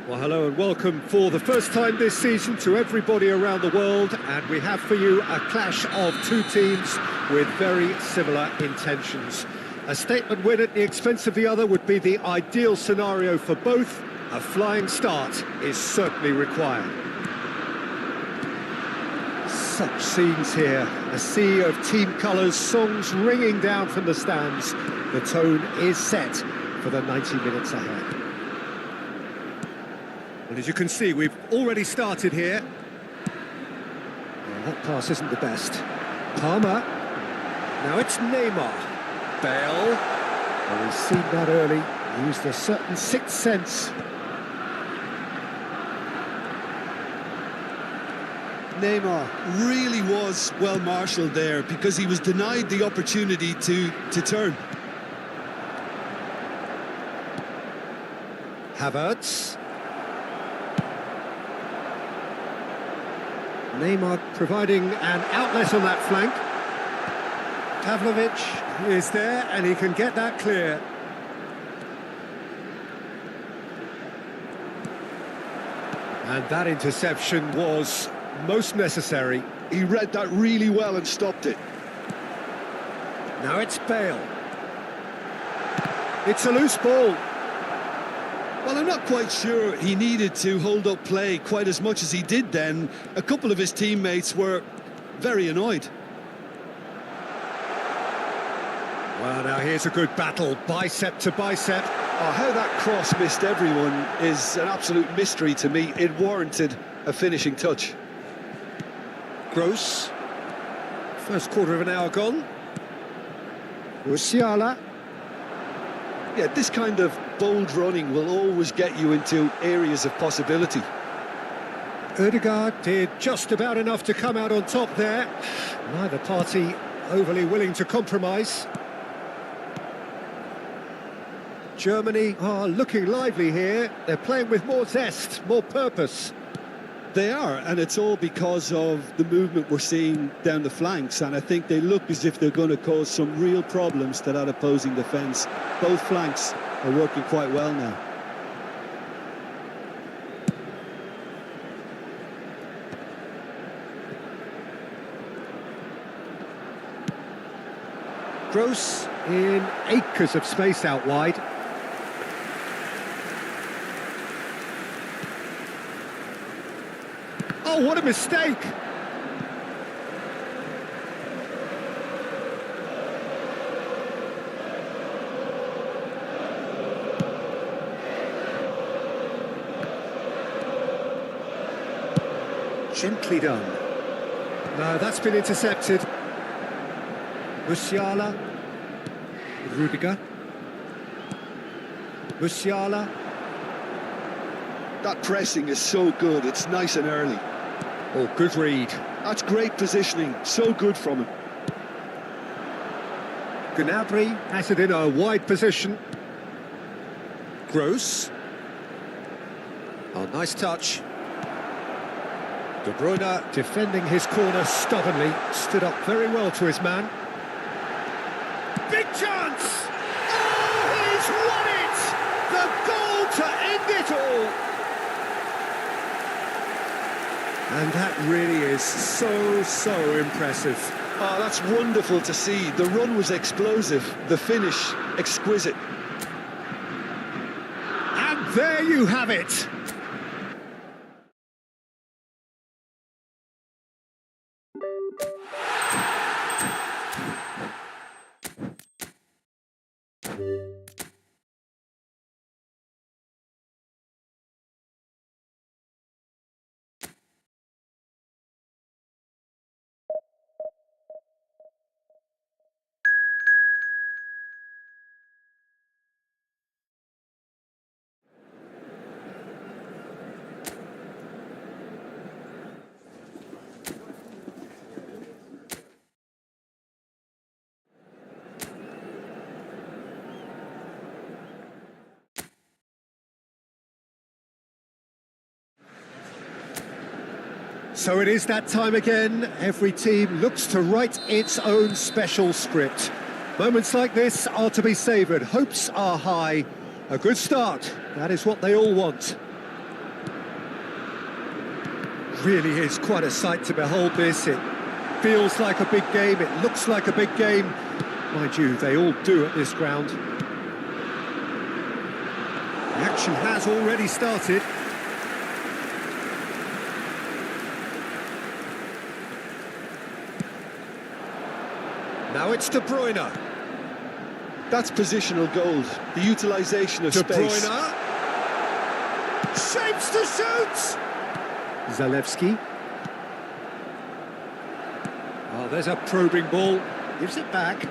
[SPEAKER 1] Well, hello and welcome for the first time this season to everybody around the world, and we have for you a clash of two teams with very similar intentions. A statement win at the expense of the other would be the ideal scenario for both. A flying start is certainly required. Such scenes here, a sea of team colours, songs ringing down from the stands. The tone is set for the 90 minutes ahead. And as you can see, we've already started here. Well, that pass isn't the best. Palmer. Now it's Neymar. Bale. Well, we've seen that early. Used a certain sixth sense.
[SPEAKER 2] Neymar really was well marshalled there because he was denied the opportunity to turn.
[SPEAKER 1] Havertz. Neymar providing an outlet on that flank. Pavlovic is there and he can get that clear. And that interception was most necessary.
[SPEAKER 2] He read that really well and stopped it.
[SPEAKER 1] Now it's Bale. It's a loose ball.
[SPEAKER 2] Well, I'm not quite sure he needed to hold up play quite as much as he did then. A couple of his teammates were very annoyed.
[SPEAKER 1] Well, now here's a good battle, bicep to bicep.
[SPEAKER 2] Oh, how that cross missed everyone is an absolute mystery to me. It warranted a finishing touch.
[SPEAKER 1] Gross. First quarter of an hour gone. Musiala.
[SPEAKER 2] Yeah, this kind of bold running will always get you into areas of possibility.
[SPEAKER 1] Ødegaard did just about enough to come out on top there. Neither party overly willing to compromise. Germany are looking lively here. They're playing with more zest, more purpose.
[SPEAKER 2] They are, and it's all because of the movement we're seeing down the flanks, and I think they look as if they're going to cause some real problems to that opposing defence. Both flanks are working quite well now.
[SPEAKER 1] Gross in acres of space out wide. Oh, what a mistake! Gently done. No, that's been intercepted. Musiala. Rudiger. Musiala.
[SPEAKER 2] That pressing is so good, it's nice and early.
[SPEAKER 1] Oh, good read.
[SPEAKER 2] That's great positioning, so good from him.
[SPEAKER 1] Gnabry has it in a wide position. Gross. Oh, nice touch. De Bruyne defending his corner stubbornly, stood up very well to his man. Big chance! Oh, he's won it! The goal to end it all! And that really is so impressive.
[SPEAKER 2] Oh, that's wonderful to see. The run was explosive, the finish exquisite.
[SPEAKER 1] And there you have it! So it is that time again. Every team looks to write its own special script. Moments like this are to be savoured. Hopes are high. A good start. That is what they all want. Really is quite a sight to behold this. It feels like a big game. It looks like a big game. Mind you, they all do at this ground. The action has already started. Now it's De Bruyne.
[SPEAKER 2] That's positional gold, the utilisation of
[SPEAKER 1] De
[SPEAKER 2] space.
[SPEAKER 1] Bruyne. Shapes to shoot! Zalewski. Oh, there's a probing ball. Gives it back.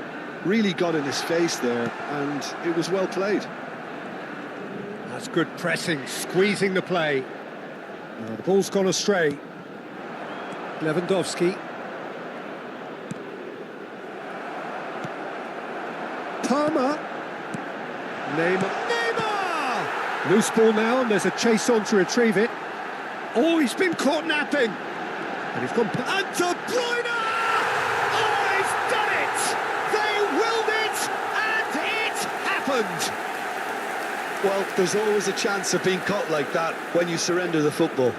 [SPEAKER 2] Really got in his face there, and it was well played.
[SPEAKER 1] That's good pressing, squeezing the play. Oh, the ball's gone astray. Lewandowski. Palmer. Neymar! Loose ball now, and there's a chase on to retrieve it. Oh, he's been caught napping. And he's gone... And De Bruyne! Oh, he's done it! They willed it, and it happened!
[SPEAKER 2] Well, there's always a chance of being caught like that when you surrender the football.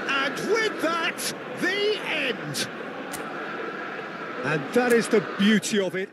[SPEAKER 1] And with that, the end! And that is the beauty of it.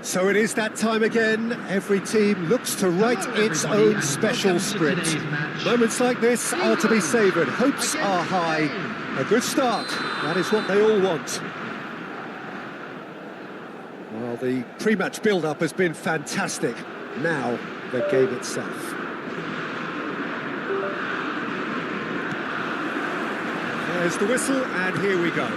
[SPEAKER 1] So it is that time again. Every team looks to write its own special script. Moments like this are to be savoured. Hopes are high. A good start. That is what they all want. Well, the pre-match build-up has been fantastic. Now, the game itself. There's the whistle, and here we go.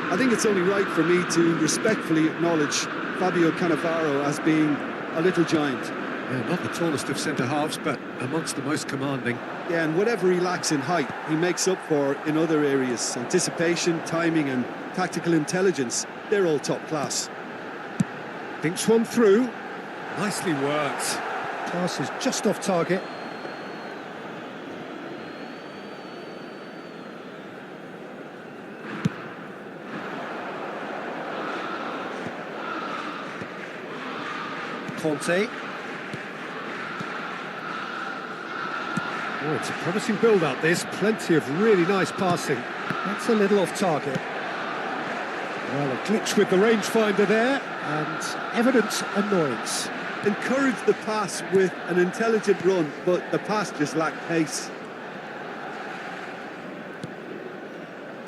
[SPEAKER 4] I think it's only right for me to respectfully acknowledge Fabio Cannavaro as being a little giant.
[SPEAKER 1] Yeah, not the tallest of centre-halves, but amongst the most commanding.
[SPEAKER 4] Yeah, and whatever he lacks in height, he makes up for in other areas. Anticipation, timing and tactical intelligence, they're all top class.
[SPEAKER 1] Thinks one through. Nicely worked. Pass is just off target. Conte. Oh, it's a promising build-up, this. Plenty of really nice passing. That's a little off target. Well, a glitch with the rangefinder there, and evident annoyance.
[SPEAKER 4] Encouraged the pass with an intelligent run, but the pass just lacked pace.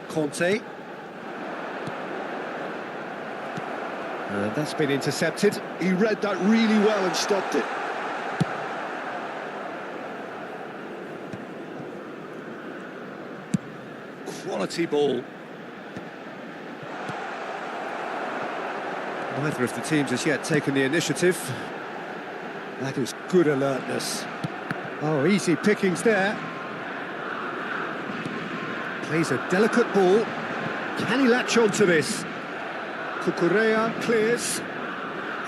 [SPEAKER 1] Conte. And that's been intercepted.
[SPEAKER 2] He read that really well and stopped it.
[SPEAKER 1] Quality ball. Neither of the teams has yet taken the initiative. That is good alertness. Oh, easy pickings there. Plays a delicate ball. Can he latch on to this? Cucurella clears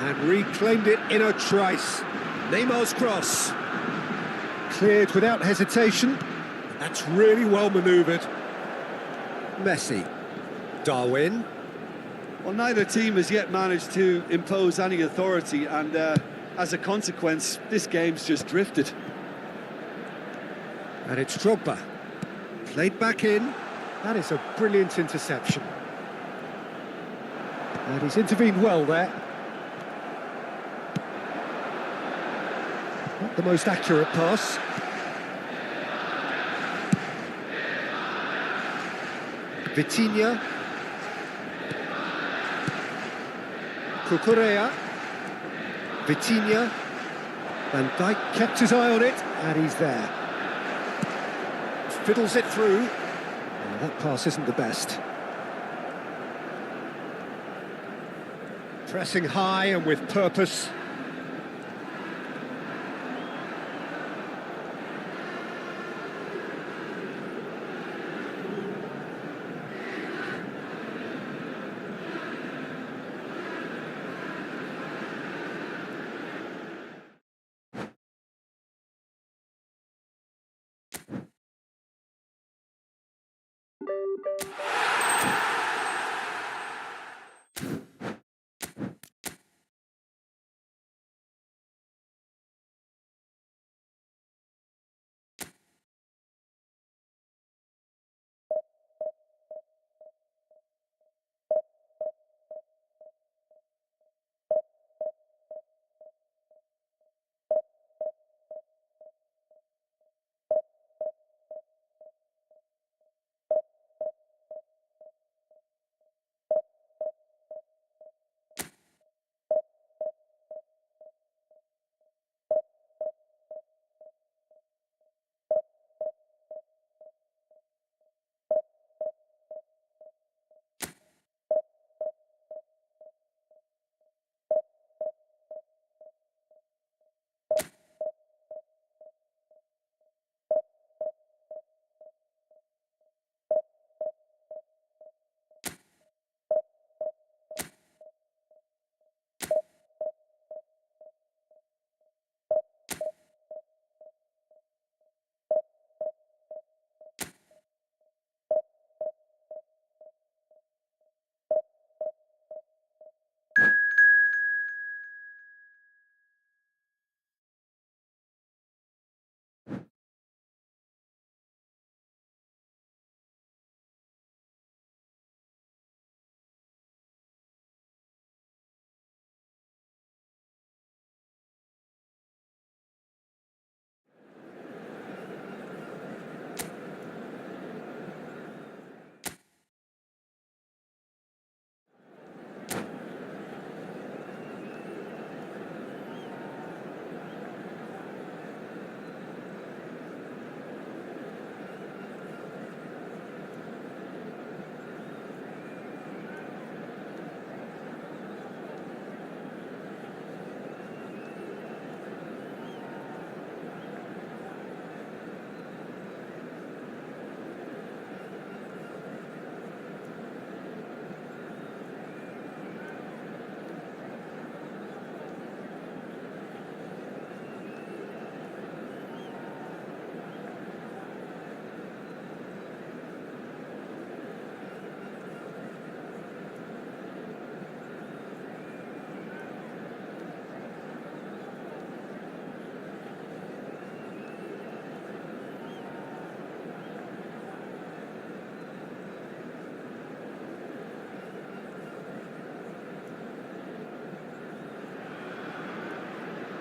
[SPEAKER 1] and reclaimed it in a trice. Neymar's cross. Cleared without hesitation. That's really well manoeuvred. Messi. Darwin.
[SPEAKER 4] Well, neither team has yet managed to impose any authority, and as a consequence, this game's just drifted.
[SPEAKER 1] And it's Drogba. Played back in. That is a brilliant interception. And he's intervened well there. Not the most accurate pass. Vitinha. Cucurella. Vitinha. Van Dijk kept his eye on it, and he's there. Fiddles it through. Oh, that pass isn't the best. Pressing high and with purpose.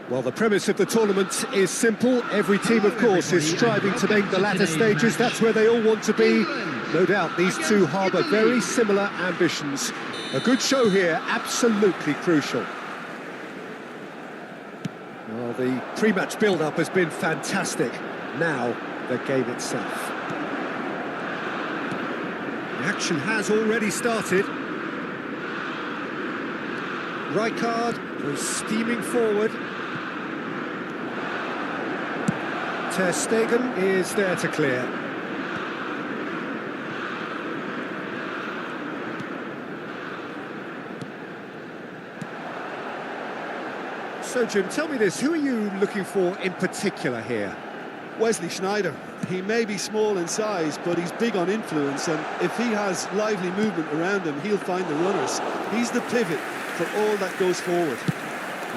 [SPEAKER 1] Well, the premise of the tournament is simple. Every team, of course, is striving to make the latter stages. That's where they all want to be. No doubt these two harbour very similar ambitions. A good show here, absolutely crucial. Well, the pre-match build-up has been fantastic. Now, the game itself. The action has already started. Rijkaard goes steaming forward. Ter Stegen is there to clear. So, Jim, tell me this, who are you looking for in particular here?
[SPEAKER 4] Wesley Sneijder. He may be small in size, but he's big on influence, and if he has lively movement around him, he'll find the runners. He's the pivot for all that goes forward.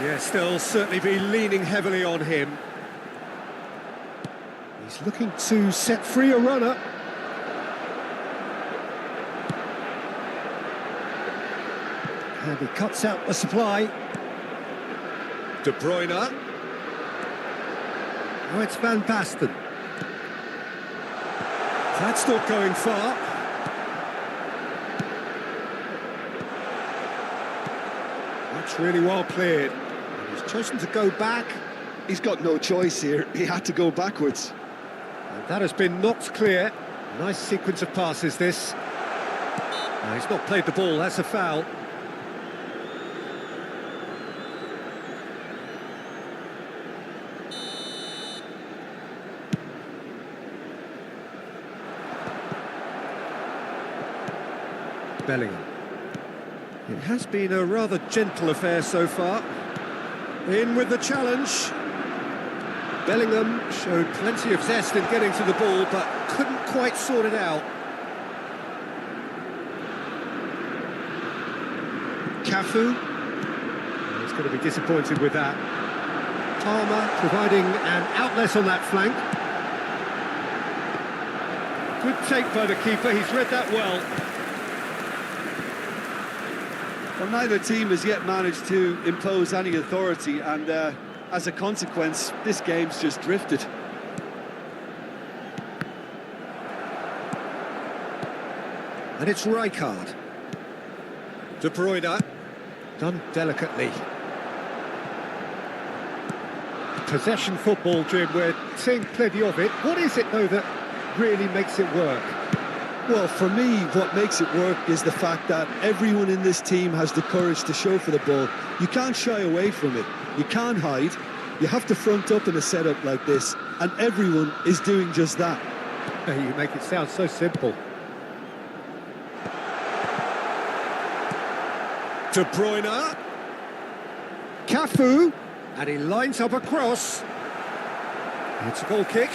[SPEAKER 1] Yes, they'll certainly be leaning heavily on him. He's looking to set free a runner. And he cuts out the supply. De Bruyne. Oh, it's Van Basten. That's not going far. That's really well played. And he's chosen to go back.
[SPEAKER 2] He's got no choice here. He had to go backwards.
[SPEAKER 1] And that has been knocked clear. Nice sequence of passes, this. No, he's not played the ball, that's a foul. Bellingham. It has been a rather gentle affair so far. In with the challenge. Bellingham showed plenty of zest in getting to the ball, but couldn't quite sort it out. Cafu. He's going to be disappointed with that. Palmer providing an outlet on that flank. Good take by the keeper, he's read that well.
[SPEAKER 4] Well, neither team has yet managed to impose any authority, and as a consequence, this game's just drifted.
[SPEAKER 1] And it's Rijkaard. De Bruyne, done delicately. Possession football, Jim, we're seeing plenty of it. What is it, though, that really makes it work?
[SPEAKER 4] Well, for me, what makes it work is the fact that everyone in this team has the courage to show for the ball. You can't shy away from it. You can't hide. You have to front up in a setup like this, and everyone is doing just that.
[SPEAKER 1] You make it sound so simple. De Bruyne. Cafu. And he lines up a cross. It's a goal kick.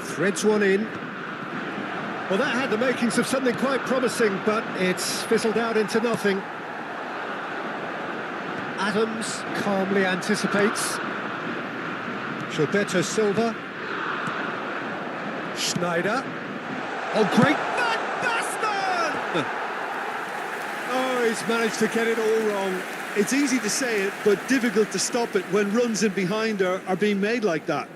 [SPEAKER 1] Threads one in. Well, that had the makings of something quite promising, but it's fizzled out into nothing. Adams calmly anticipates. Gilberto Silva. Sneijder. Oh, great! Van Basten! Oh, he's managed to get it all wrong.
[SPEAKER 4] It's easy to say it, but difficult to stop it when runs in behind are being made like that.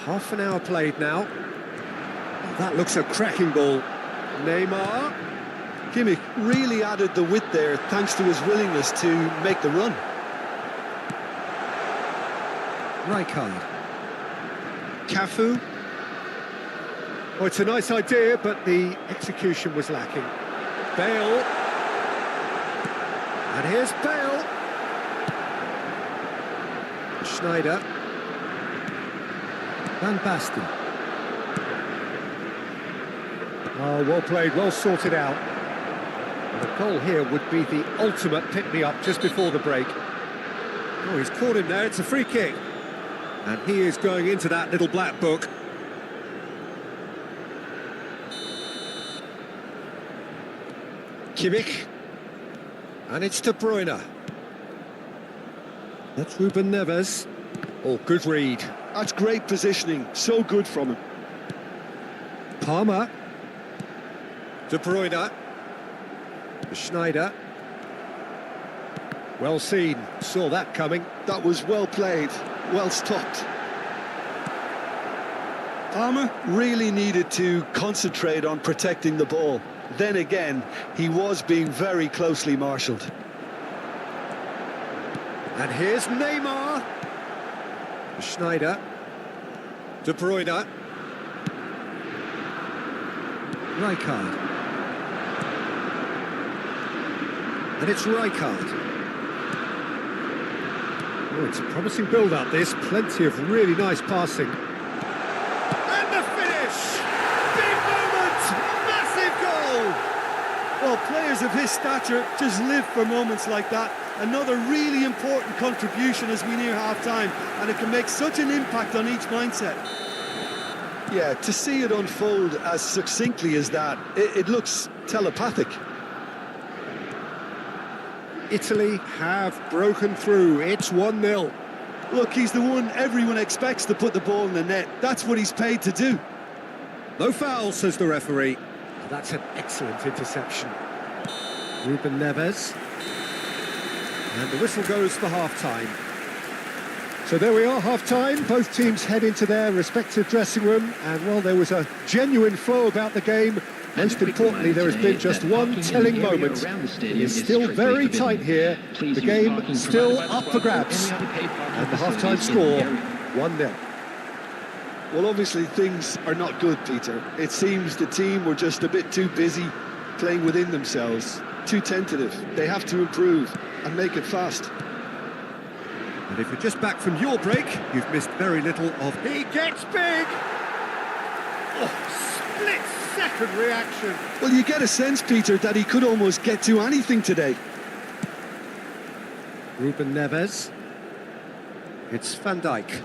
[SPEAKER 1] Half an hour played now. Oh, that looks a cracking ball. Neymar.
[SPEAKER 4] Kimmich really added the width there thanks to his willingness to make the run.
[SPEAKER 1] Rijkaard. Cafu. Oh, it's a nice idea, but the execution was lacking. Bale. And here's Bale. Sneijder. Van Basten. Oh, well played, well sorted out. And the goal here would be the ultimate pick-me-up just before the break. Oh, he's caught him there, it's a free kick. And he is going into that little black book. Kimmich. And it's De Bruyne. That's Ruben Neves. Oh, good read.
[SPEAKER 2] That's great positioning, so good from him.
[SPEAKER 1] Palmer. De Bruyne. Schneider. Well seen, saw that coming.
[SPEAKER 2] That was well played, well stopped. Palmer really needed to concentrate on protecting the ball. Then again, he was being very closely marshalled.
[SPEAKER 1] And here's Neymar. Schneider. De Bruyne. Rijkaard. And it's Rijkaard. Oh, it's a promising build-up, this. Plenty of really nice passing. And the finish! Big moment! Massive goal!
[SPEAKER 4] Well, players of his stature just live for moments like that. Another really important contribution as we near half-time, and it can make such an impact on each mindset.
[SPEAKER 2] Yeah, to see it unfold as succinctly as that, it looks telepathic.
[SPEAKER 1] Italy have broken through. It's 1-0.
[SPEAKER 4] Look, he's the one everyone expects to put the ball in the net. That's what he's paid to do.
[SPEAKER 1] No foul, says the referee. That's an excellent interception. Ruben Neves. And the whistle goes for half-time. So there we are, half-time. Both teams head into their respective dressing room. And, well, there was a genuine flow about the game. Most importantly, there has been just one telling moment. It is still very tight here. The game still up for grabs. And the half-time score, 1-0.
[SPEAKER 2] Well, obviously things are not good, Peter. It seems the team were just a bit too busy playing within themselves, too tentative. They have to improve and make it fast.
[SPEAKER 1] And if you're just back from your break, you've missed very little of... He gets big! Oh, split-second reaction.
[SPEAKER 2] Well, you get a sense, Peter, that he could almost get to anything today.
[SPEAKER 1] Ruben Neves. It's Van Dijk.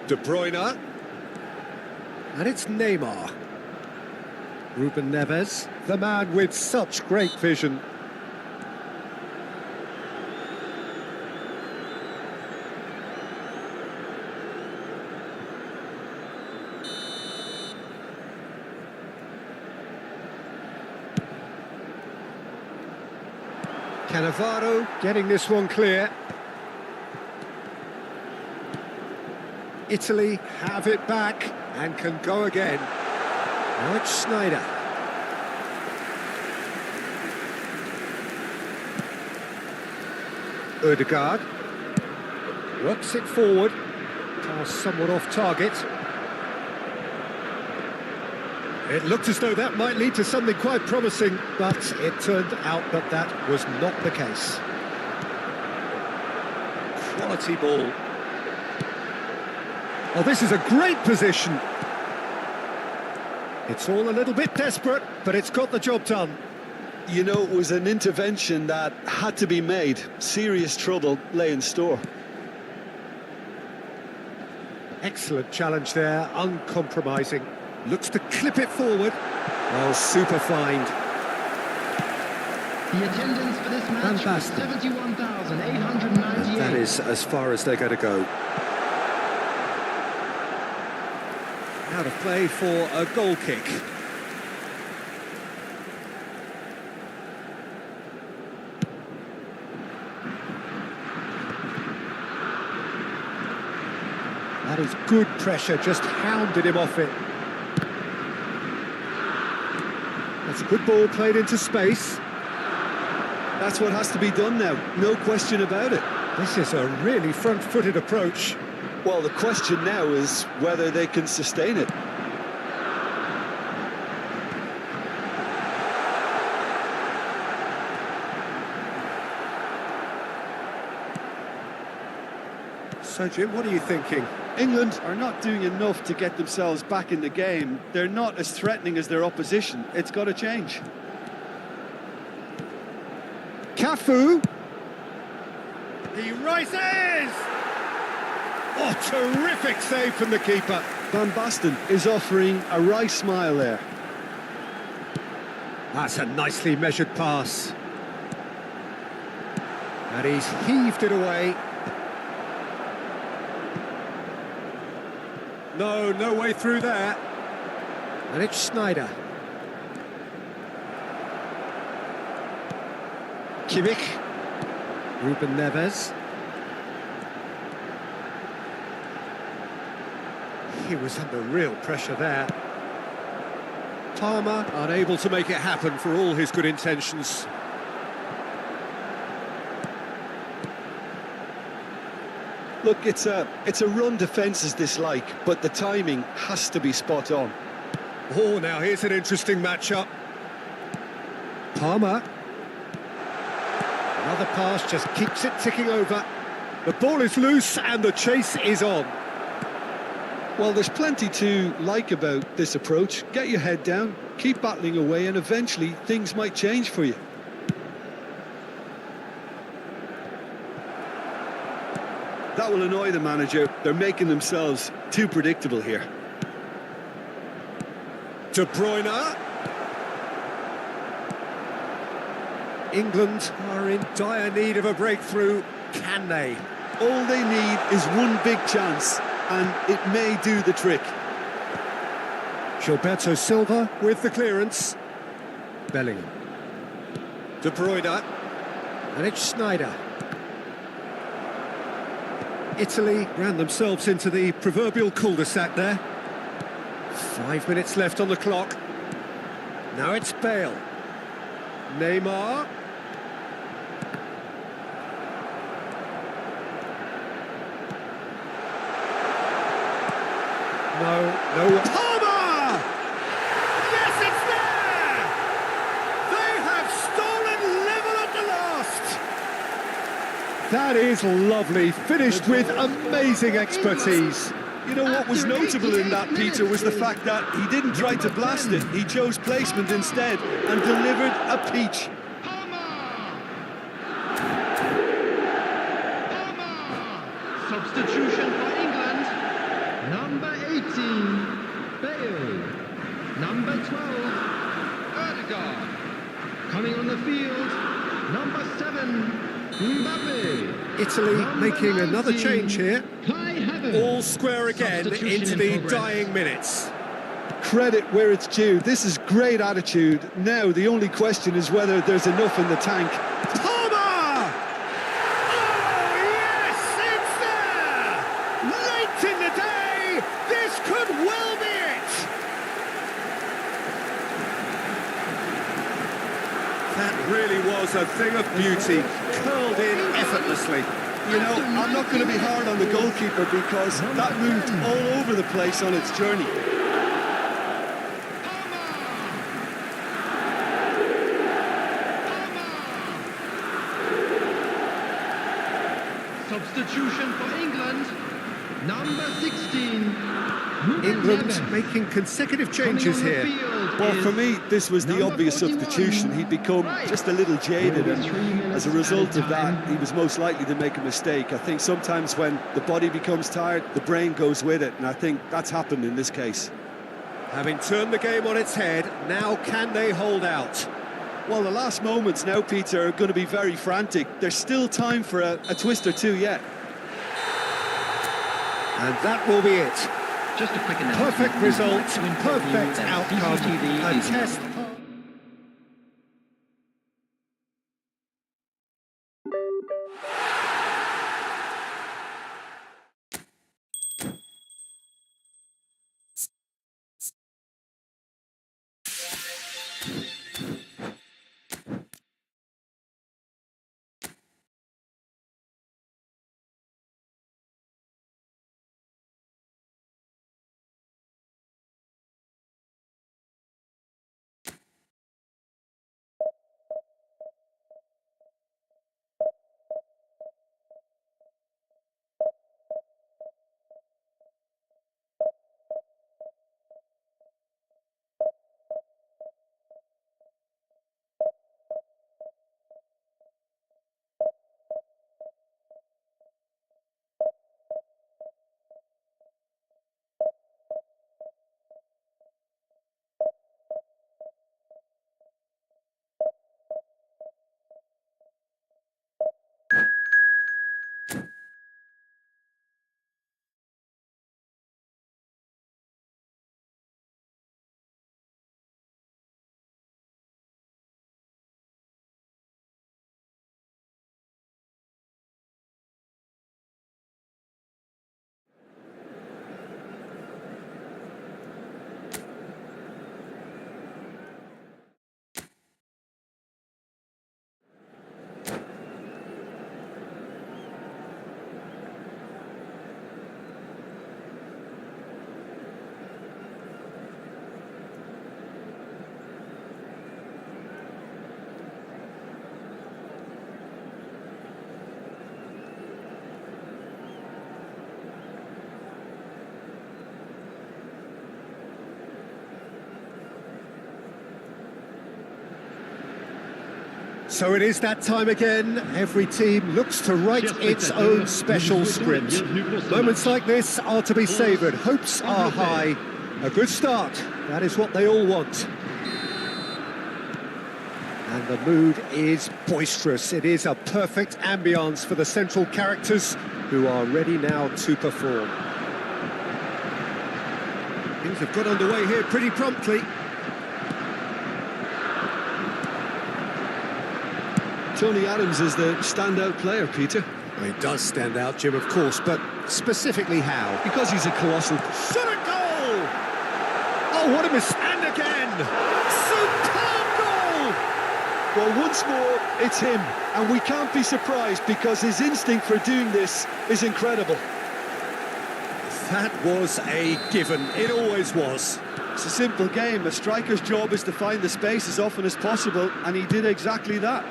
[SPEAKER 1] De Bruyne. And it's Neymar. Ruben Neves, the man with such great vision. Cannavaro getting this one clear. Italy have it back and can go again. Now it's Schneider. Ødegaard works it forward. Pass somewhat off target. It looked as though that might lead to something quite promising, but it turned out that that was not the case. Quality ball. Oh, this is a great position. It's all a little bit desperate, but it's got the job done.
[SPEAKER 2] You know, it was an intervention that had to be made. Serious trouble lay in store.
[SPEAKER 1] Excellent challenge there, uncompromising. Looks to clip it forward. Oh, super find.
[SPEAKER 5] The attendance for this match was 71,898.
[SPEAKER 1] That is as far as they're going to go. Out of play for a goal kick. That is good pressure, just hounded him off it. That's a good ball played into space.
[SPEAKER 2] That's what has to be done now, no question about it.
[SPEAKER 1] This is a really front-footed approach.
[SPEAKER 2] Well, the question now is whether they can sustain it.
[SPEAKER 1] So, Jim, what are you thinking?
[SPEAKER 4] England are not doing enough to get themselves back in the game. They're not as threatening as their opposition. It's got to change.
[SPEAKER 1] Cafu. He rises! Oh, terrific save from the keeper.
[SPEAKER 2] Van Basten is offering a wry smile there.
[SPEAKER 1] That's a nicely measured pass. And he's heaved it away. No way through there. And it's Schneider. Kimmich. Ruben Neves. He was under real pressure there. Palmer unable to make it happen for all his good intentions.
[SPEAKER 2] Look, it's a run defence's dislike, but the timing has to be spot on.
[SPEAKER 1] Oh, now here's an interesting matchup. Palmer. Another pass just keeps it ticking over. The ball is loose and the chase is on.
[SPEAKER 2] Well, there's plenty to like about this approach. Get your head down, keep battling away, and eventually things might change for you. That will annoy the manager. They're making themselves too predictable here.
[SPEAKER 1] De Bruyne. England are in dire need of a breakthrough. Can they?
[SPEAKER 2] All they need is one big chance, and it may do the trick.
[SPEAKER 1] Gilberto Silva with the clearance. Bellingham. De Bruyne. And it's Schneider. Italy ran themselves into the proverbial cul-de-sac there. 5 minutes left on the clock. Now it's Bale. Neymar. No. Palmer! Yes, it's there! They have stolen level at the last! That is lovely, finished with amazing expertise.
[SPEAKER 4] You know what was notable in that, Peter, was the fact that he didn't try to blast it. He chose placement instead and delivered a peach.
[SPEAKER 5] Substitution for England. Number 18, Bale. Number 12, Odegaard. Coming on the field, number 7, Mbappe.
[SPEAKER 1] Italy making another change here. All square again into the dying minutes.
[SPEAKER 2] Credit where it's due. This is great attitude. Now the only question is whether there's enough in the tank.
[SPEAKER 1] Palmer! Oh, yes, it's there! Late in the day, this could well be it! That really was a thing of beauty, curled in effortlessly.
[SPEAKER 4] You know, I'm not going to be hard on the goalkeeper because that moved all over the place on its journey.
[SPEAKER 5] Substitution for England. Number 16.
[SPEAKER 1] England making consecutive changes here.
[SPEAKER 2] Well, for me, this was the obvious substitution. He'd become just a little jaded, and as a result of that, he was most likely to make a mistake. I think sometimes when the body becomes tired, the brain goes with it, and I think that's happened in this case.
[SPEAKER 1] Having turned the game on its head, now can they hold out?
[SPEAKER 2] Well, the last moments now, Peter, are going to be very frantic. There's still time for a twist or two yet.
[SPEAKER 1] And that will be it.
[SPEAKER 5] Just a quick announcement.
[SPEAKER 1] Perfect result, perfect outcome, a test. So it is that time again. Every team looks to write its own special script. Moments like this are to be savoured. Hopes are high. A good start. That is what they all want. And the mood is boisterous. It is a perfect ambience for the central characters who are ready now to perform. Things have got underway here pretty promptly.
[SPEAKER 2] Tony Adams is the standout player, Peter.
[SPEAKER 1] Well, he does stand out, Jim, of course, but specifically how?
[SPEAKER 2] Because he's a colossal...
[SPEAKER 1] Shot a goal! Oh, what a miss! And again! Superb goal!
[SPEAKER 2] Well, once more, it's him. And we can't be surprised because his instinct for doing this is incredible.
[SPEAKER 1] That was a given. It always was.
[SPEAKER 4] It's a simple game. A striker's job is to find the space as often as possible, and he did exactly that.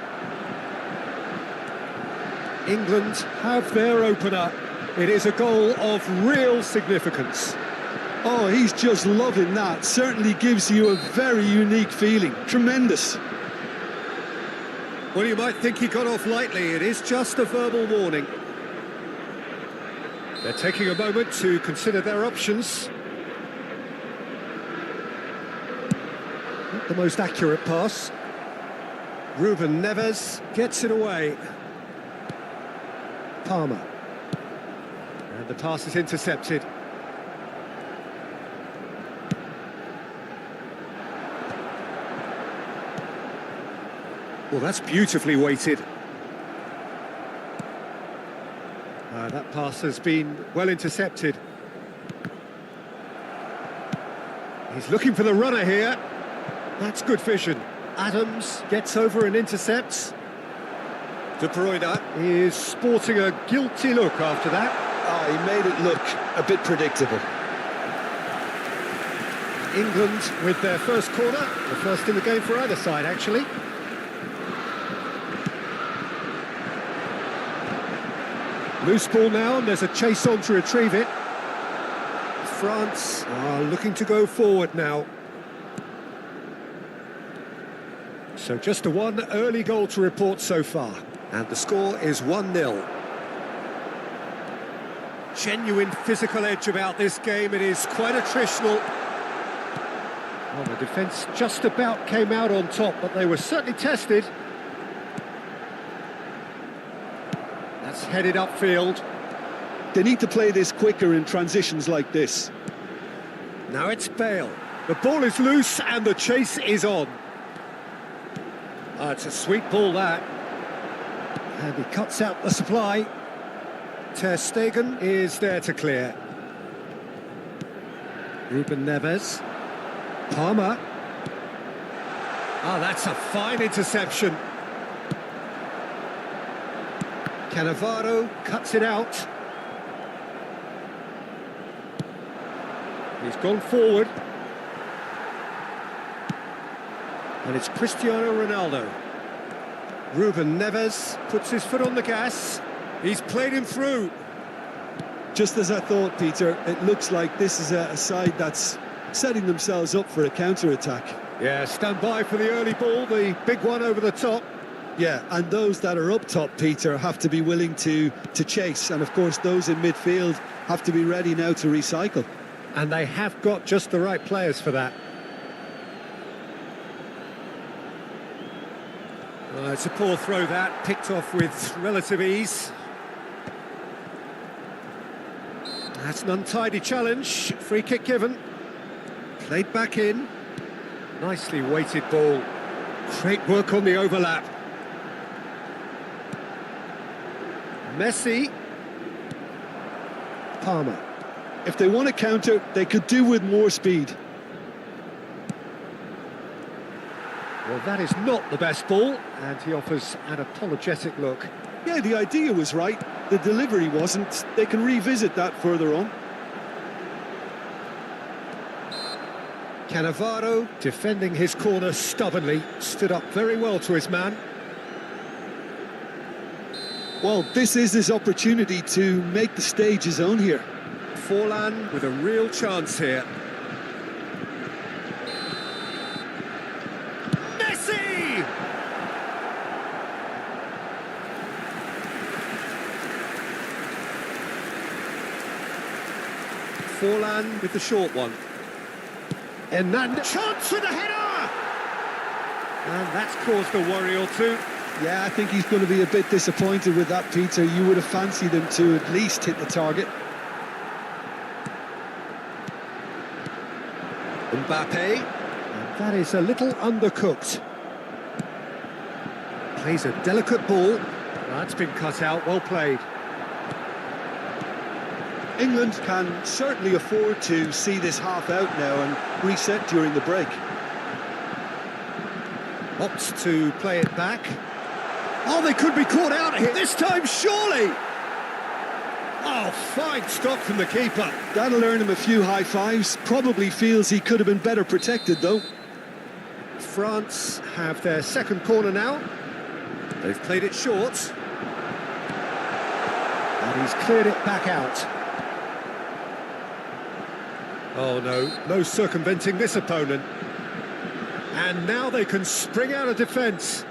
[SPEAKER 1] England have their opener. It is a goal of real significance.
[SPEAKER 2] Oh, he's just loving that. Certainly gives you a very unique feeling. Tremendous.
[SPEAKER 1] Well, you might think he got off lightly. It is just a verbal warning. They're taking a moment to consider their options. Not the most accurate pass. Ruben Neves gets it away. Palmer. And the pass is intercepted. Well, that's beautifully weighted. That pass has been well intercepted. He's looking for the runner here. That's good vision. Adams gets over and intercepts. De Bruyne is sporting a guilty look after that.
[SPEAKER 2] He made it look a bit predictable.
[SPEAKER 1] England with their first corner, the first in the game for either side, actually. Loose ball now, and there's a chase on to retrieve it. France are looking to go forward now. So just a one early goal to report so far. And the score is 1-0. Genuine physical edge about this game. It is quite attritional. Well, the defence just about came out on top, but they were certainly tested. That's headed upfield.
[SPEAKER 2] They need to play this quicker in transitions like this.
[SPEAKER 1] Now it's Bale. The ball is loose and the chase is on. It's a sweet ball, that. And he cuts out the supply. Ter Stegen is there to clear. Ruben Neves. Palmer. That's a fine interception. Cannavaro cuts it out. He's gone forward. And it's Cristiano Ronaldo. Ruben Neves puts his foot on the gas. He's played him through.
[SPEAKER 2] Just as I thought, Peter, it looks like this is a side that's setting themselves up for a counter-attack.
[SPEAKER 1] Yeah, stand by for the early ball, the big one over the top.
[SPEAKER 2] Yeah, and those that are up top, Peter, have to be willing to chase. And, of course, those in midfield have to be ready now to recycle.
[SPEAKER 1] And they have got just the right players for that. It's a poor throw, that, picked off with relative ease. That's an untidy challenge, free kick given. Played back in. Nicely weighted ball. Great work on the overlap. Messi. Palmer.
[SPEAKER 2] If they want to counter, they could do with more speed.
[SPEAKER 1] Well, that is not the best ball, and he offers an apologetic look.
[SPEAKER 2] Yeah, the idea was right, the delivery wasn't. They can revisit that further on.
[SPEAKER 1] Cannavaro, defending his corner stubbornly, stood up very well to his man.
[SPEAKER 2] Well, this is his opportunity to make the stage his own here.
[SPEAKER 1] Forlan with a real chance here. Messi! Forlan with the short one. And that chance with a header! And that's caused a worry or two.
[SPEAKER 2] Yeah, I think he's going to be a bit disappointed with that, Peter. You would have fancied him to at least hit the target.
[SPEAKER 1] Mbappe. And that is a little undercooked. Plays a delicate ball. That's been cut out, well played.
[SPEAKER 2] England can certainly afford to see this half out now and reset during the break.
[SPEAKER 1] Opts to play it back. Oh, they could be caught out here this time, surely! Oh, fine stop from the keeper.
[SPEAKER 2] That'll earn him a few high fives. Probably feels he could have been better protected, though.
[SPEAKER 1] France have their second corner now. They've played it short. And he's cleared it back out. Oh no, no circumventing this opponent. And now they can spring out of defence.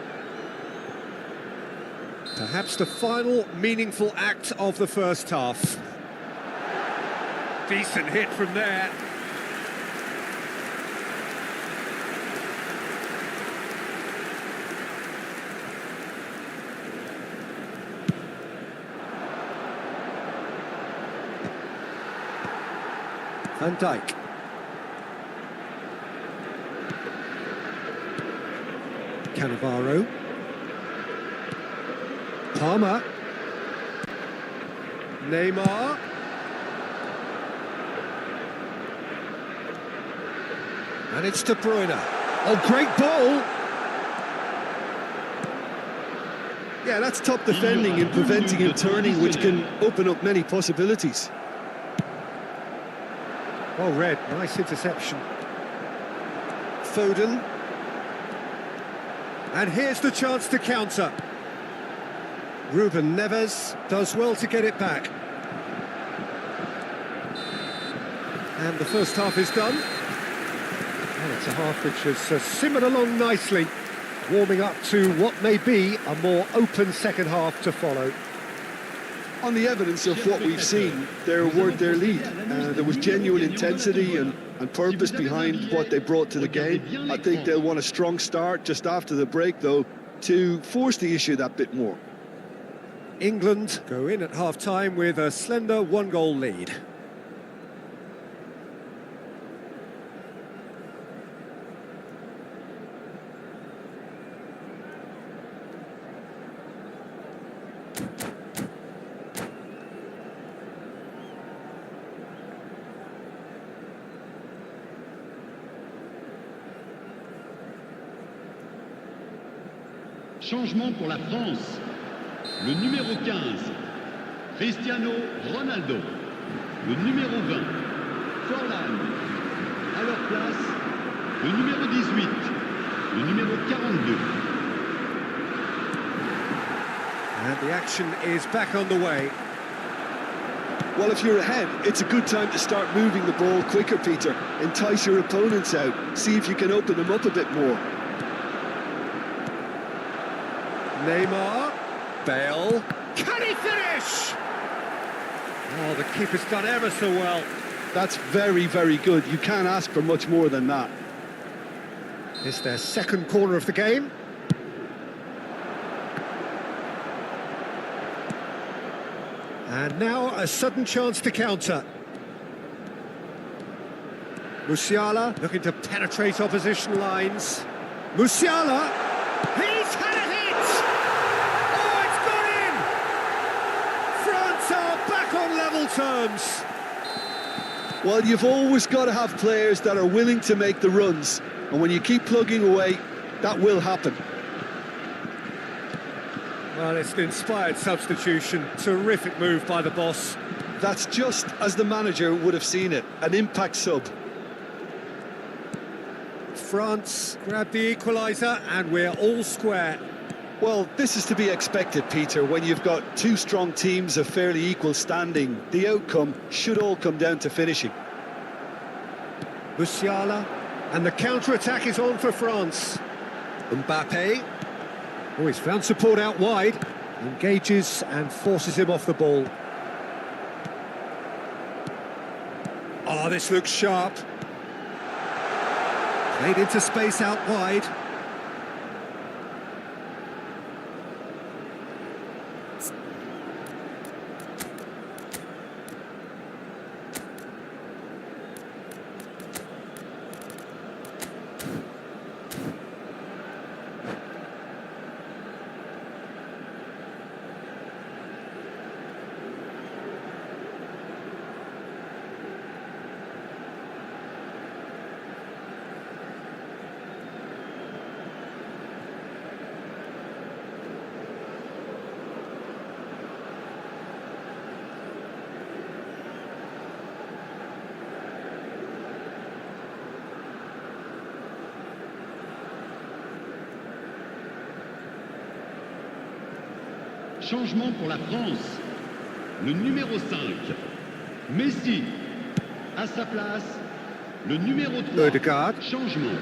[SPEAKER 1] Perhaps the final meaningful act of the first half. Decent hit from there. Van Dijk. Cannavaro. Palmer. Neymar. And it's De Bruyne. Oh, great ball!
[SPEAKER 2] Yeah, that's top defending and preventing him turning, which can open up many possibilities.
[SPEAKER 1] Well read, nice interception. Foden. And here's the chance to counter. Ruben Neves does well to get it back. And the first half is done. And it's a half which has simmered along nicely, warming up to what may be a more open second half to follow.
[SPEAKER 2] On the evidence of what we've seen, they were their lead. There was genuine intensity and purpose behind what they brought to the game. I think they'll want a strong start just after the break, though, to force the issue that bit more.
[SPEAKER 1] England go in at half-time with a slender one-goal lead.
[SPEAKER 6] Changement pour la France. Le numéro 15, Cristiano Ronaldo. Le numéro 20, Forlan. À leur place, le numéro 18, le numéro 42.
[SPEAKER 1] And the action is back on the way.
[SPEAKER 2] Well, if you're ahead, it's a good time to start moving the ball quicker, Peter. Entice your opponents out. See if you can open them up a bit more.
[SPEAKER 1] Neymar. Bale. Can he finish? Oh, the keeper's done ever so well.
[SPEAKER 2] That's very, very good. You can't ask for much more than that.
[SPEAKER 1] It's their second corner of the game. And now a sudden chance to counter. Musiala looking to penetrate opposition lines. Musiala! He's had a hit! Oh, it's gone in! France are back on level terms.
[SPEAKER 2] Well, you've always got to have players that are willing to make the runs. And when you keep plugging away, that will happen.
[SPEAKER 1] Well, it's an inspired substitution. Terrific move by the boss.
[SPEAKER 2] That's just as the manager would have seen it. An impact sub.
[SPEAKER 1] France grab the equaliser and we're all square.
[SPEAKER 2] Well, this is to be expected, Peter. When you've got two strong teams of fairly equal standing, the outcome should all come down to finishing.
[SPEAKER 1] Musiala, and the counter-attack is on for France. Mbappe. Oh, he's found support out wide. Engages and forces him off the ball. Oh, this looks sharp. Played into space out wide.
[SPEAKER 6] Changement pour la France. Le numéro 5, Messi. À sa place, le numéro 3,
[SPEAKER 1] Odegaard.
[SPEAKER 6] changement.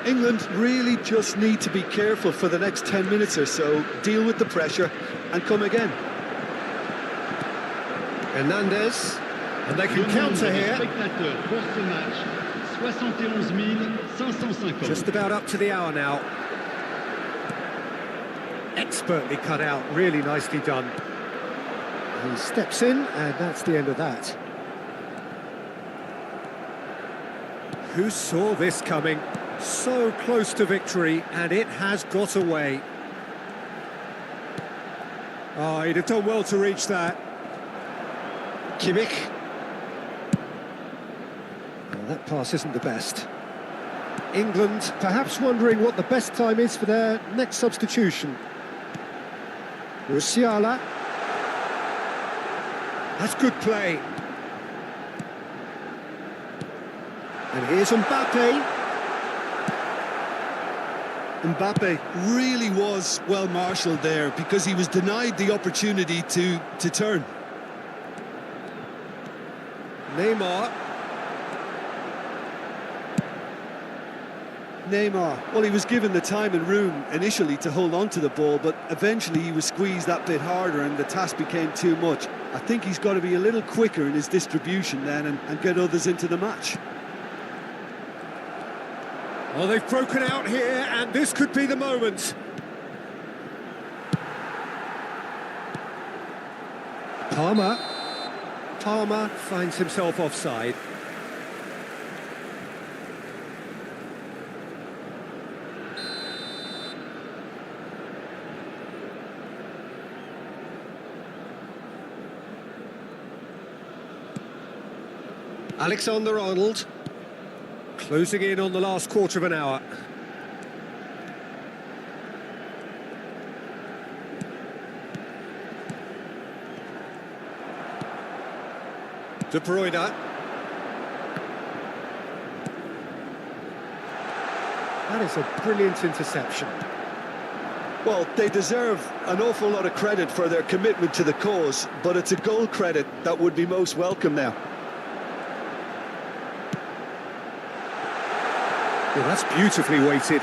[SPEAKER 2] England really just need to be careful for the next 10 minutes or so, deal with the pressure and come again.
[SPEAKER 1] Hernandez. And they can
[SPEAKER 6] Le nombre
[SPEAKER 1] counter
[SPEAKER 6] de
[SPEAKER 1] here.
[SPEAKER 6] spectateurs pour ce match, 71 550.
[SPEAKER 1] Just about up to the hour now. Expertly cut out, really nicely done. He steps in, and that's the end of that. Who saw this coming? So close to victory, and it has got away. Oh, he'd have done well to reach that. Kimmich. Well, that pass isn't the best. England perhaps wondering what the best time is for their next substitution. Musiala. That's good play. And here's Mbappe.
[SPEAKER 4] Mbappe really was well marshalled there because he was denied the opportunity to turn.
[SPEAKER 1] Neymar.
[SPEAKER 4] Well, he was given the time and room initially to hold on to the ball, but eventually he was squeezed that bit harder and the task became too much. I think he's got to be a little quicker in his distribution then and get others into the match.
[SPEAKER 1] Oh, they've broken out here, and this could be the moment. Palmer finds himself offside. Alexander-Arnold, closing in on the last quarter of an hour. De Bruyne. That is a brilliant interception.
[SPEAKER 2] Well, they deserve an awful lot of credit for their commitment to the cause, but it's a goal credit that would be most welcome now.
[SPEAKER 1] Well, that's beautifully weighted.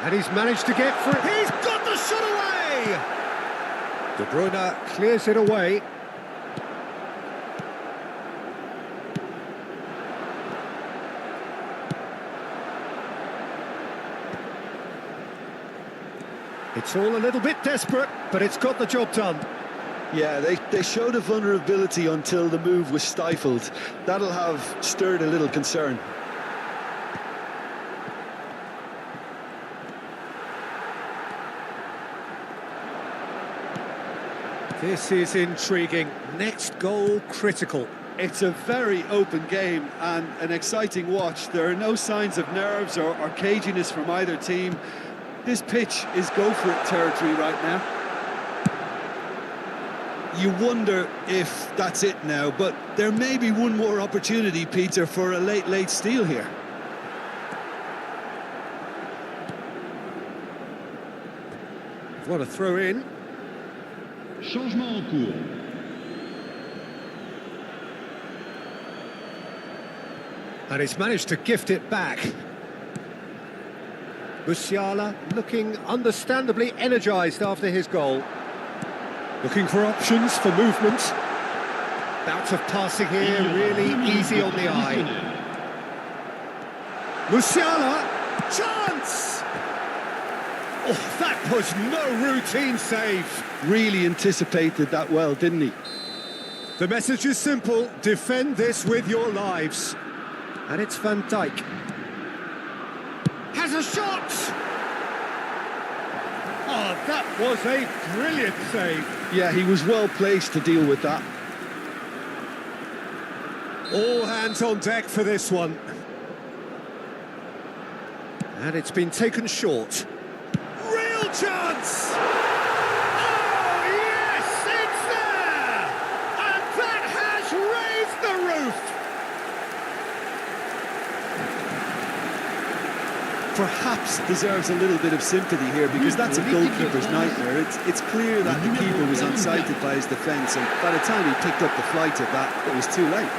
[SPEAKER 1] And he's managed to get through. He's got the shot away! De Bruyne clears it away. It's all a little bit desperate, but it's got the job done.
[SPEAKER 2] Yeah, they showed a vulnerability until the move was stifled. That'll have stirred a little concern.
[SPEAKER 1] This is intriguing. Next goal critical.
[SPEAKER 4] It's a very open game and an exciting watch. There are no signs of nerves or caginess from either team. This pitch is go-for-it territory right now. You wonder if that's it now, but there may be one more opportunity, Peter, for a late steal here.
[SPEAKER 1] What a throw in.
[SPEAKER 6] Changement en cours.
[SPEAKER 1] And he's managed to gift it back. Musiala looking understandably energised after his goal. Looking for options for movement. Bouts of passing here, really easy on the eye. Musiala, chance! Oh, that was no routine save.
[SPEAKER 2] Really anticipated that well, didn't he?
[SPEAKER 1] The message is simple, defend this with your lives. And it's Van Dijk. Has a shot! Oh, that was a brilliant save.
[SPEAKER 2] Yeah, he was well placed to deal with that.
[SPEAKER 1] All hands on deck for this one. And it's been taken short. Real chance! Oh, yes, it's there! And that has raised the roof!
[SPEAKER 4] Perhaps deserves a little bit of sympathy here, because that's a goalkeeper's nightmare. It's clear that the keeper was unsighted by his defence, and by the time he picked up the flight of that, it was too late.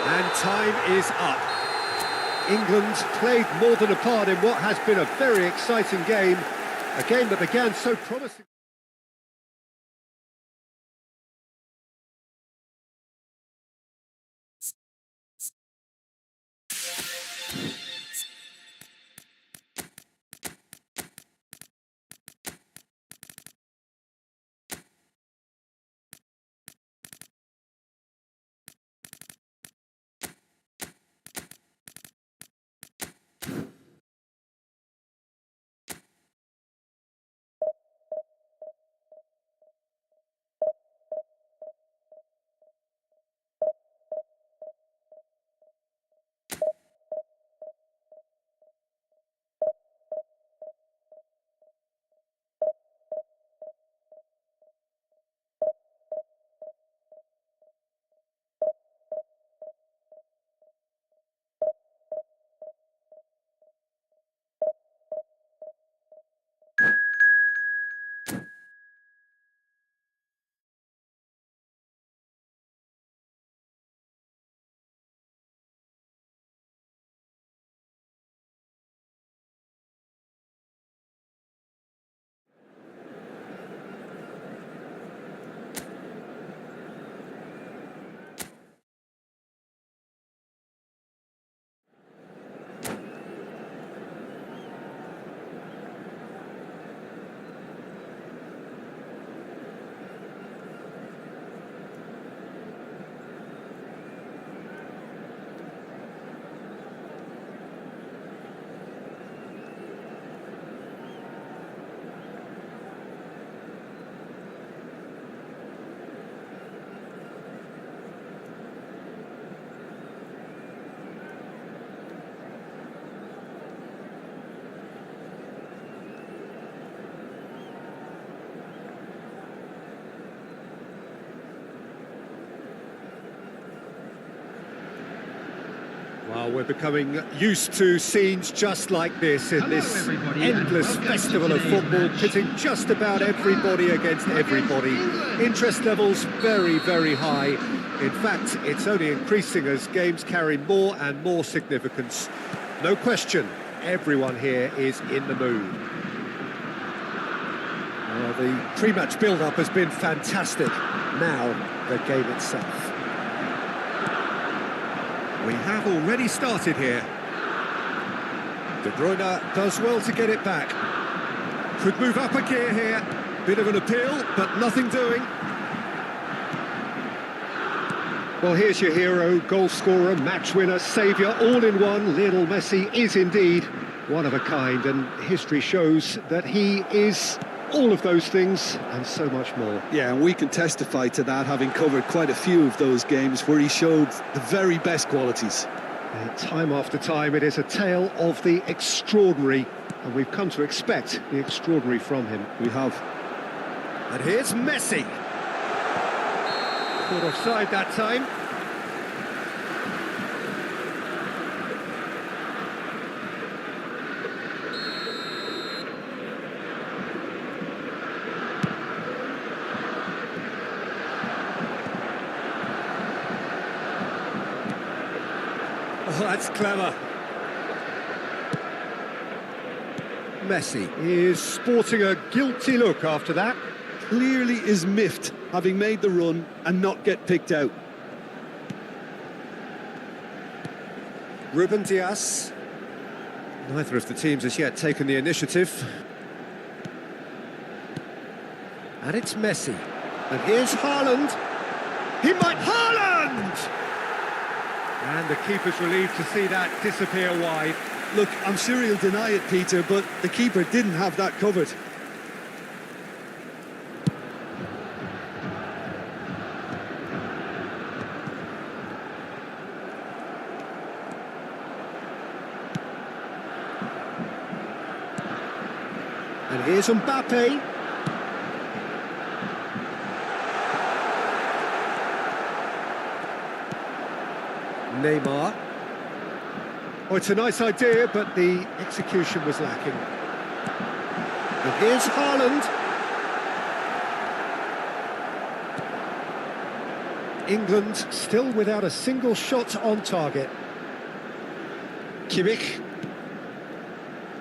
[SPEAKER 1] And time is up. England played more than a part in what has been a very exciting game. A game that began so promising. Well, we're becoming used to scenes just like this in this endless festival of football, pitting just about everybody against everybody. Interest levels very, very high. In fact, it's only increasing as games carry more and more significance. No question, everyone here is in the mood. The pre-match build-up has been fantastic. Now, the game itself. We have already started here. De Bruyne does well to get it back. Could move up a gear here. Bit of an appeal, but nothing doing. Well, here's your hero, goal scorer, match winner, saviour, all in one. Lionel Messi is indeed one of a kind, and history shows that he is all of those things and so much more.
[SPEAKER 2] Yeah, and we can testify to that, having covered quite a few of those games where he showed the very best qualities.
[SPEAKER 1] And time after time, it is a tale of the extraordinary, and we've come to expect the extraordinary from him.
[SPEAKER 2] We have.
[SPEAKER 1] And here's Messi. Caught offside that time. Oh, that's clever. Messi is sporting a guilty look after that.
[SPEAKER 4] Clearly is miffed, having made the run and not get picked out.
[SPEAKER 1] Ruben Dias. Neither of the teams has yet taken the initiative. And it's Messi. And here's Haaland. He might... Haaland! And the keeper's relieved to see that disappear wide.
[SPEAKER 4] Look, I'm sure he'll deny it, Peter, but the keeper didn't have that covered.
[SPEAKER 1] And here's Mbappe. Neymar. Oh, it's a nice idea, but the execution was lacking. And here's Haaland. England still without a single shot on target. Kimmich.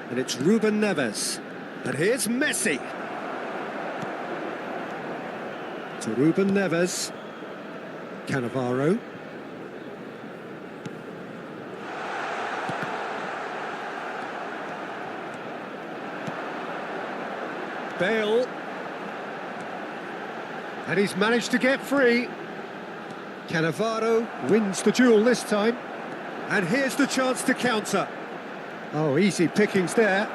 [SPEAKER 1] And it's Ruben Neves. And here's Messi. To Ruben Neves. Cannavaro. Bale. And he's managed to get free. Cannavaro wins the duel this time. And here's the chance to counter. Oh, easy pickings there.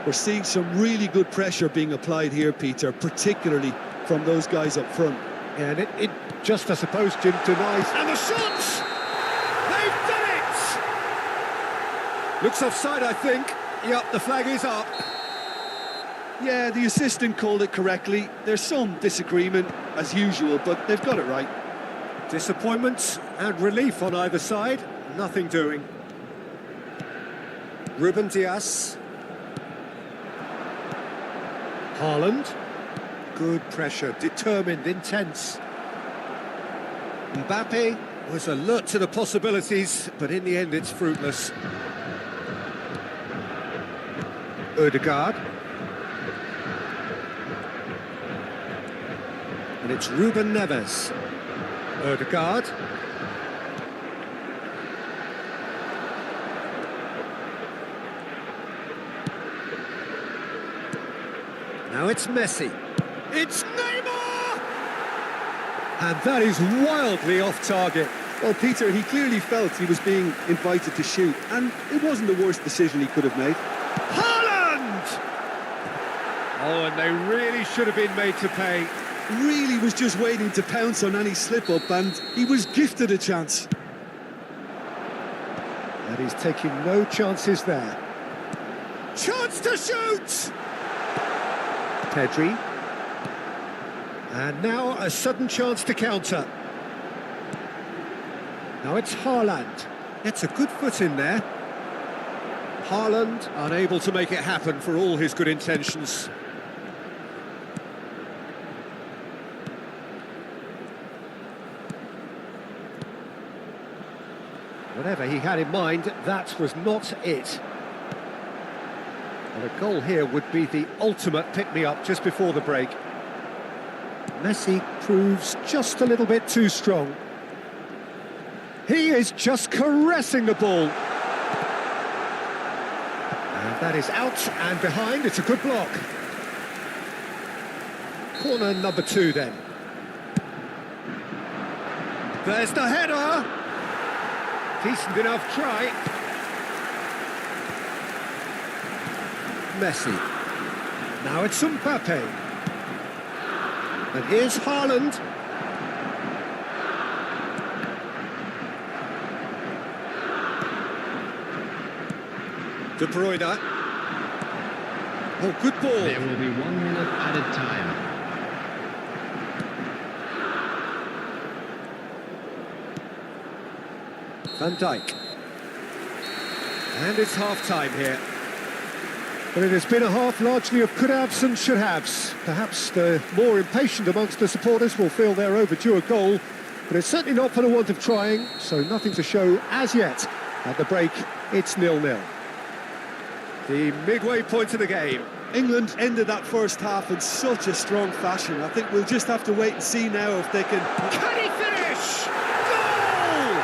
[SPEAKER 4] We're seeing some really good pressure being applied here, Peter, particularly from those guys up front.
[SPEAKER 1] Yeah, and it just, I suppose, Jim denies. And the shots! They've done it! Looks offside, I think. Yep, the flag is up.
[SPEAKER 4] Yeah, the assistant called it correctly. There's some disagreement, as usual, but they've got it right.
[SPEAKER 1] Disappointment and relief on either side. Nothing doing. Ruben Dias. Haaland. Good pressure, determined, intense. Mbappe was alert to the possibilities, but in the end it's fruitless. Odegaard. And it's Ruben Neves. Odegaard. Now it's Messi. It's Neymar! And that is wildly off target.
[SPEAKER 4] Well, Peter, he clearly felt he was being invited to shoot, and it wasn't the worst decision he could have made.
[SPEAKER 1] Haaland! Oh, and they really should have been made to pay.
[SPEAKER 4] Really was just waiting to pounce on any slip-up, and he was gifted a chance.
[SPEAKER 1] And he's taking no chances there. Chance to shoot! Pedri. And now a sudden chance to counter. Now it's Haaland. Gets a good foot in there. Haaland unable to make it happen for all his good intentions. Whatever he had in mind, that was not it. And a goal here would be the ultimate pick-me-up just before the break. Messi proves just a little bit too strong. He is just caressing the ball. And that is out and behind. It's a good block. Corner number 2 then. There's the header. Decent enough try. Messi. Now it's Mbappe. And here's Haaland. De Bruyne. Oh, good ball.
[SPEAKER 5] There will be 1 minute added time.
[SPEAKER 1] Van Dijk. And it's half-time here. But it has been a half largely of could-haves and should-haves. Perhaps the more impatient amongst the supporters will feel they're overdue a goal, but it's certainly not for the want of trying, so nothing to show as yet. At the break, it's 0-0. The midway point of the game.
[SPEAKER 4] England ended that first half in such a strong fashion. I think we'll just have to wait and see now if they can...
[SPEAKER 1] Can he finish? Goal!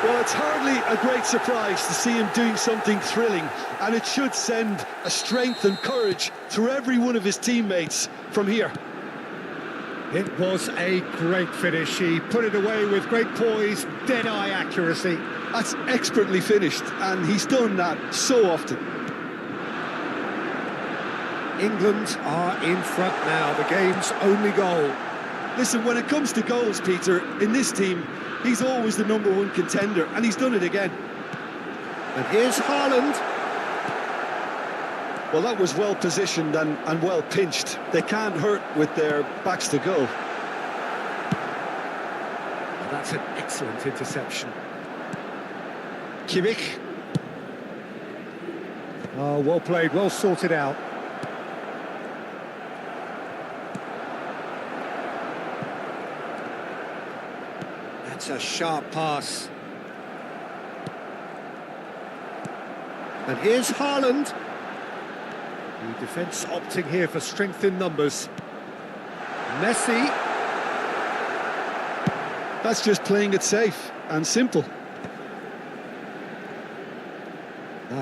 [SPEAKER 2] Well, it's hardly a great surprise to see him doing something thrilling, and it should send a strength and courage through every one of his teammates from here.
[SPEAKER 1] It was a great finish. He put it away with great poise, dead-eye accuracy.
[SPEAKER 2] That's expertly finished, and he's done that so often.
[SPEAKER 1] England are in front now, the game's only goal.
[SPEAKER 4] Listen, when it comes to goals, Peter, in this team, he's always the #1 contender, and he's done it again.
[SPEAKER 1] And here's Haaland.
[SPEAKER 2] Well, that was well positioned and well pinched. They can't hurt with their backs to goal.
[SPEAKER 1] And that's an excellent interception. Kimmich. Oh, well played, well sorted out. That's a sharp pass. And here's Haaland. The defence opting here for strength in numbers. Messi.
[SPEAKER 2] That's just playing it safe and simple.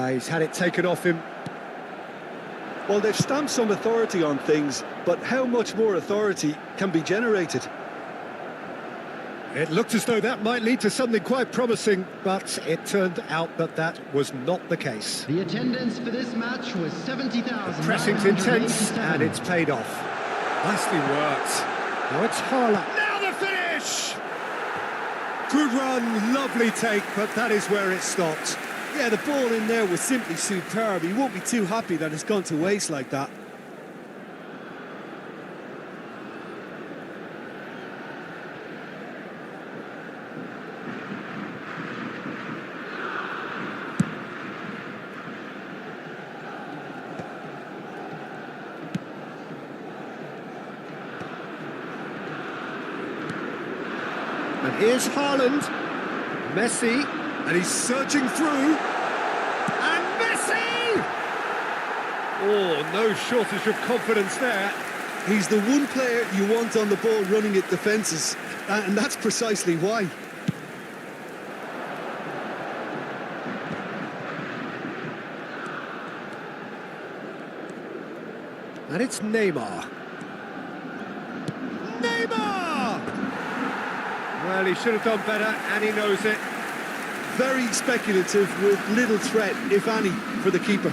[SPEAKER 1] He's had it taken off him.
[SPEAKER 2] Well, they've stamped some authority on things, but how much more authority can be generated?
[SPEAKER 1] It looked as though that might lead to something quite promising, but it turned out that that was not the case.
[SPEAKER 5] The attendance for this match was 70,000.
[SPEAKER 1] Pressing's intense, and it's paid off. Nicely worked. Now it's Haaland. Now the finish! Good run, lovely take, but that is where it stopped.
[SPEAKER 4] Yeah, the ball in there was simply superb. He won't be too happy that it's gone to waste like that.
[SPEAKER 1] And here's Haaland. Messi. And he's searching through. And Messi! Oh, no shortage of confidence there.
[SPEAKER 4] He's the one player you want on the ball running at defences, and that's precisely why.
[SPEAKER 1] And it's Neymar. Neymar! Well, he should have done better, and he knows it.
[SPEAKER 4] Very speculative with little threat, if any, for the keeper.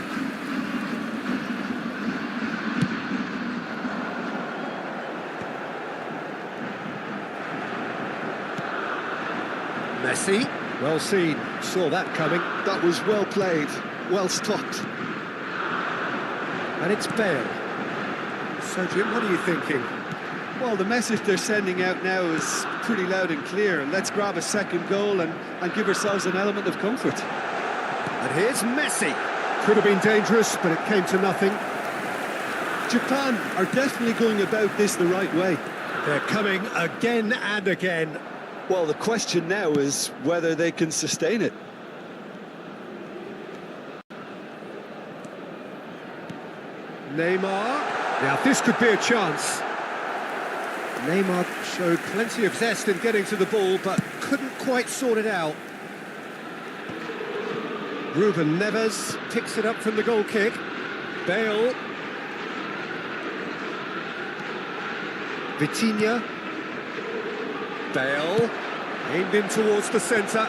[SPEAKER 1] Messi, well seen, saw that coming.
[SPEAKER 2] That was well played, well stopped.
[SPEAKER 1] And it's Bale. So, Jim, what are you thinking?
[SPEAKER 4] Well, the message they're sending out now is pretty loud and clear. Let's grab a second goal and give ourselves an element of comfort.
[SPEAKER 1] And here's Messi. Could have been dangerous, but it came to nothing.
[SPEAKER 4] Japan are definitely going about this the right way.
[SPEAKER 1] They're coming again and again.
[SPEAKER 2] Well, the question now is whether they can sustain it.
[SPEAKER 1] Neymar. Now, this could be a chance. Neymar showed plenty of zest in getting to the ball, but couldn't quite sort it out. Ruben Neves picks it up from the goal kick. Bale. Vitinha. Bale. Aimed in towards the centre.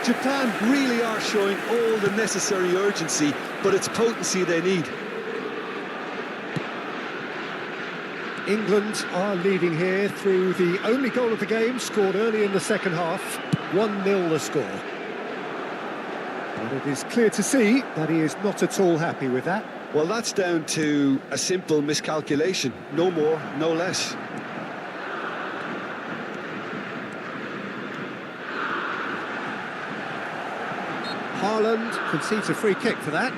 [SPEAKER 2] Japan really are showing all the necessary urgency, but it's potency they need.
[SPEAKER 1] England are leading here through the only goal of the game, scored early in the second half. 1-0 the score. But it is clear to see that he is not at all happy with that.
[SPEAKER 2] Well, that's down to a simple miscalculation. No more, no less.
[SPEAKER 1] Haaland concedes a free kick for that.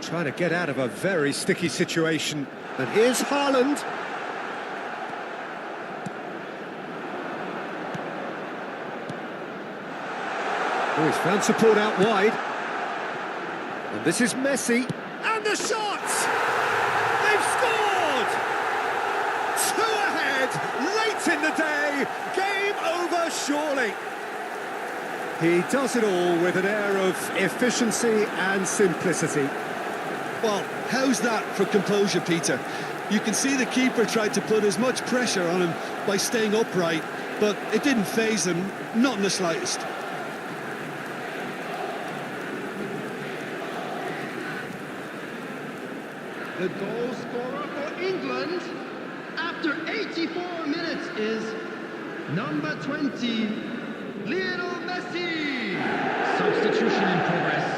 [SPEAKER 1] Trying to get out of a very sticky situation. And here's Haaland. Oh, he's found support out wide. And this is Messi. And the shot! They've scored! 2 ahead, late in the day. Game over, surely. He does it all with an air of efficiency and simplicity.
[SPEAKER 2] Well, how's that for composure, Peter? You can see the keeper tried to put as much pressure on him by staying upright, but it didn't faze him, not in the slightest.
[SPEAKER 5] The goal scorer for England after 84 minutes is number 20, Lionel Messi. Substitution in progress.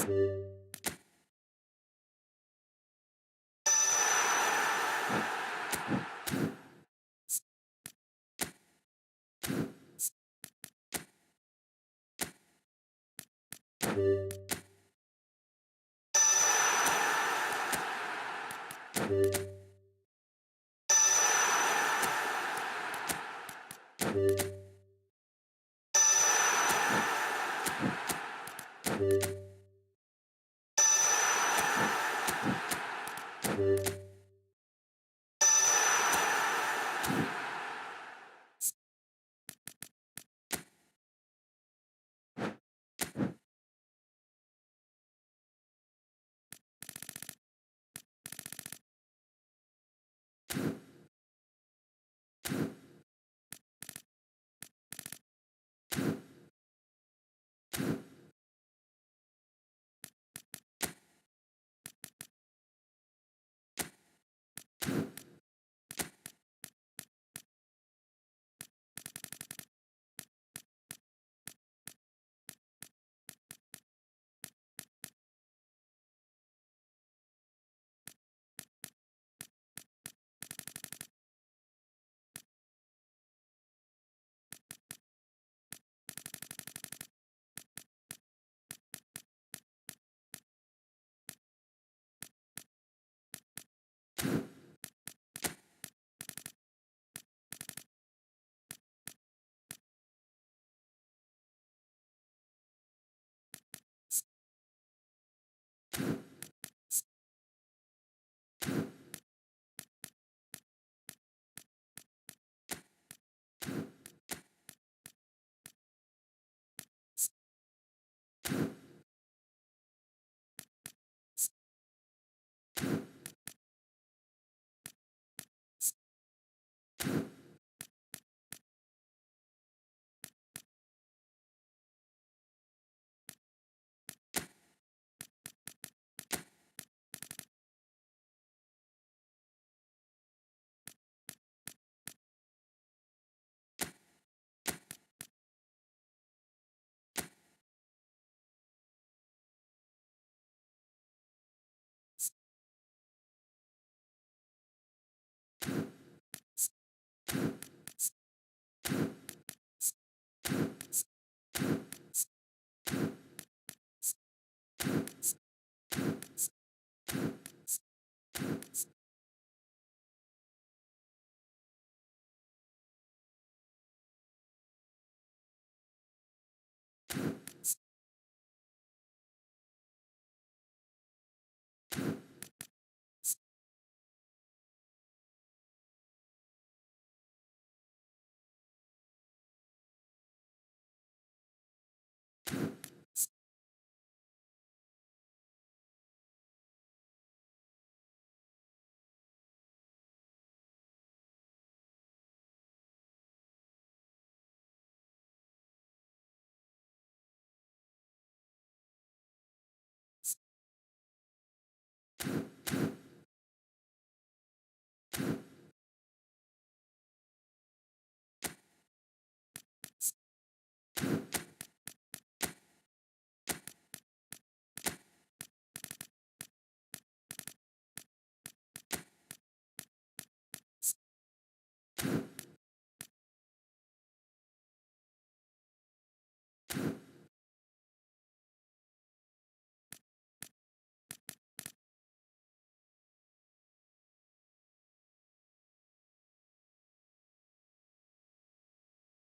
[SPEAKER 1] you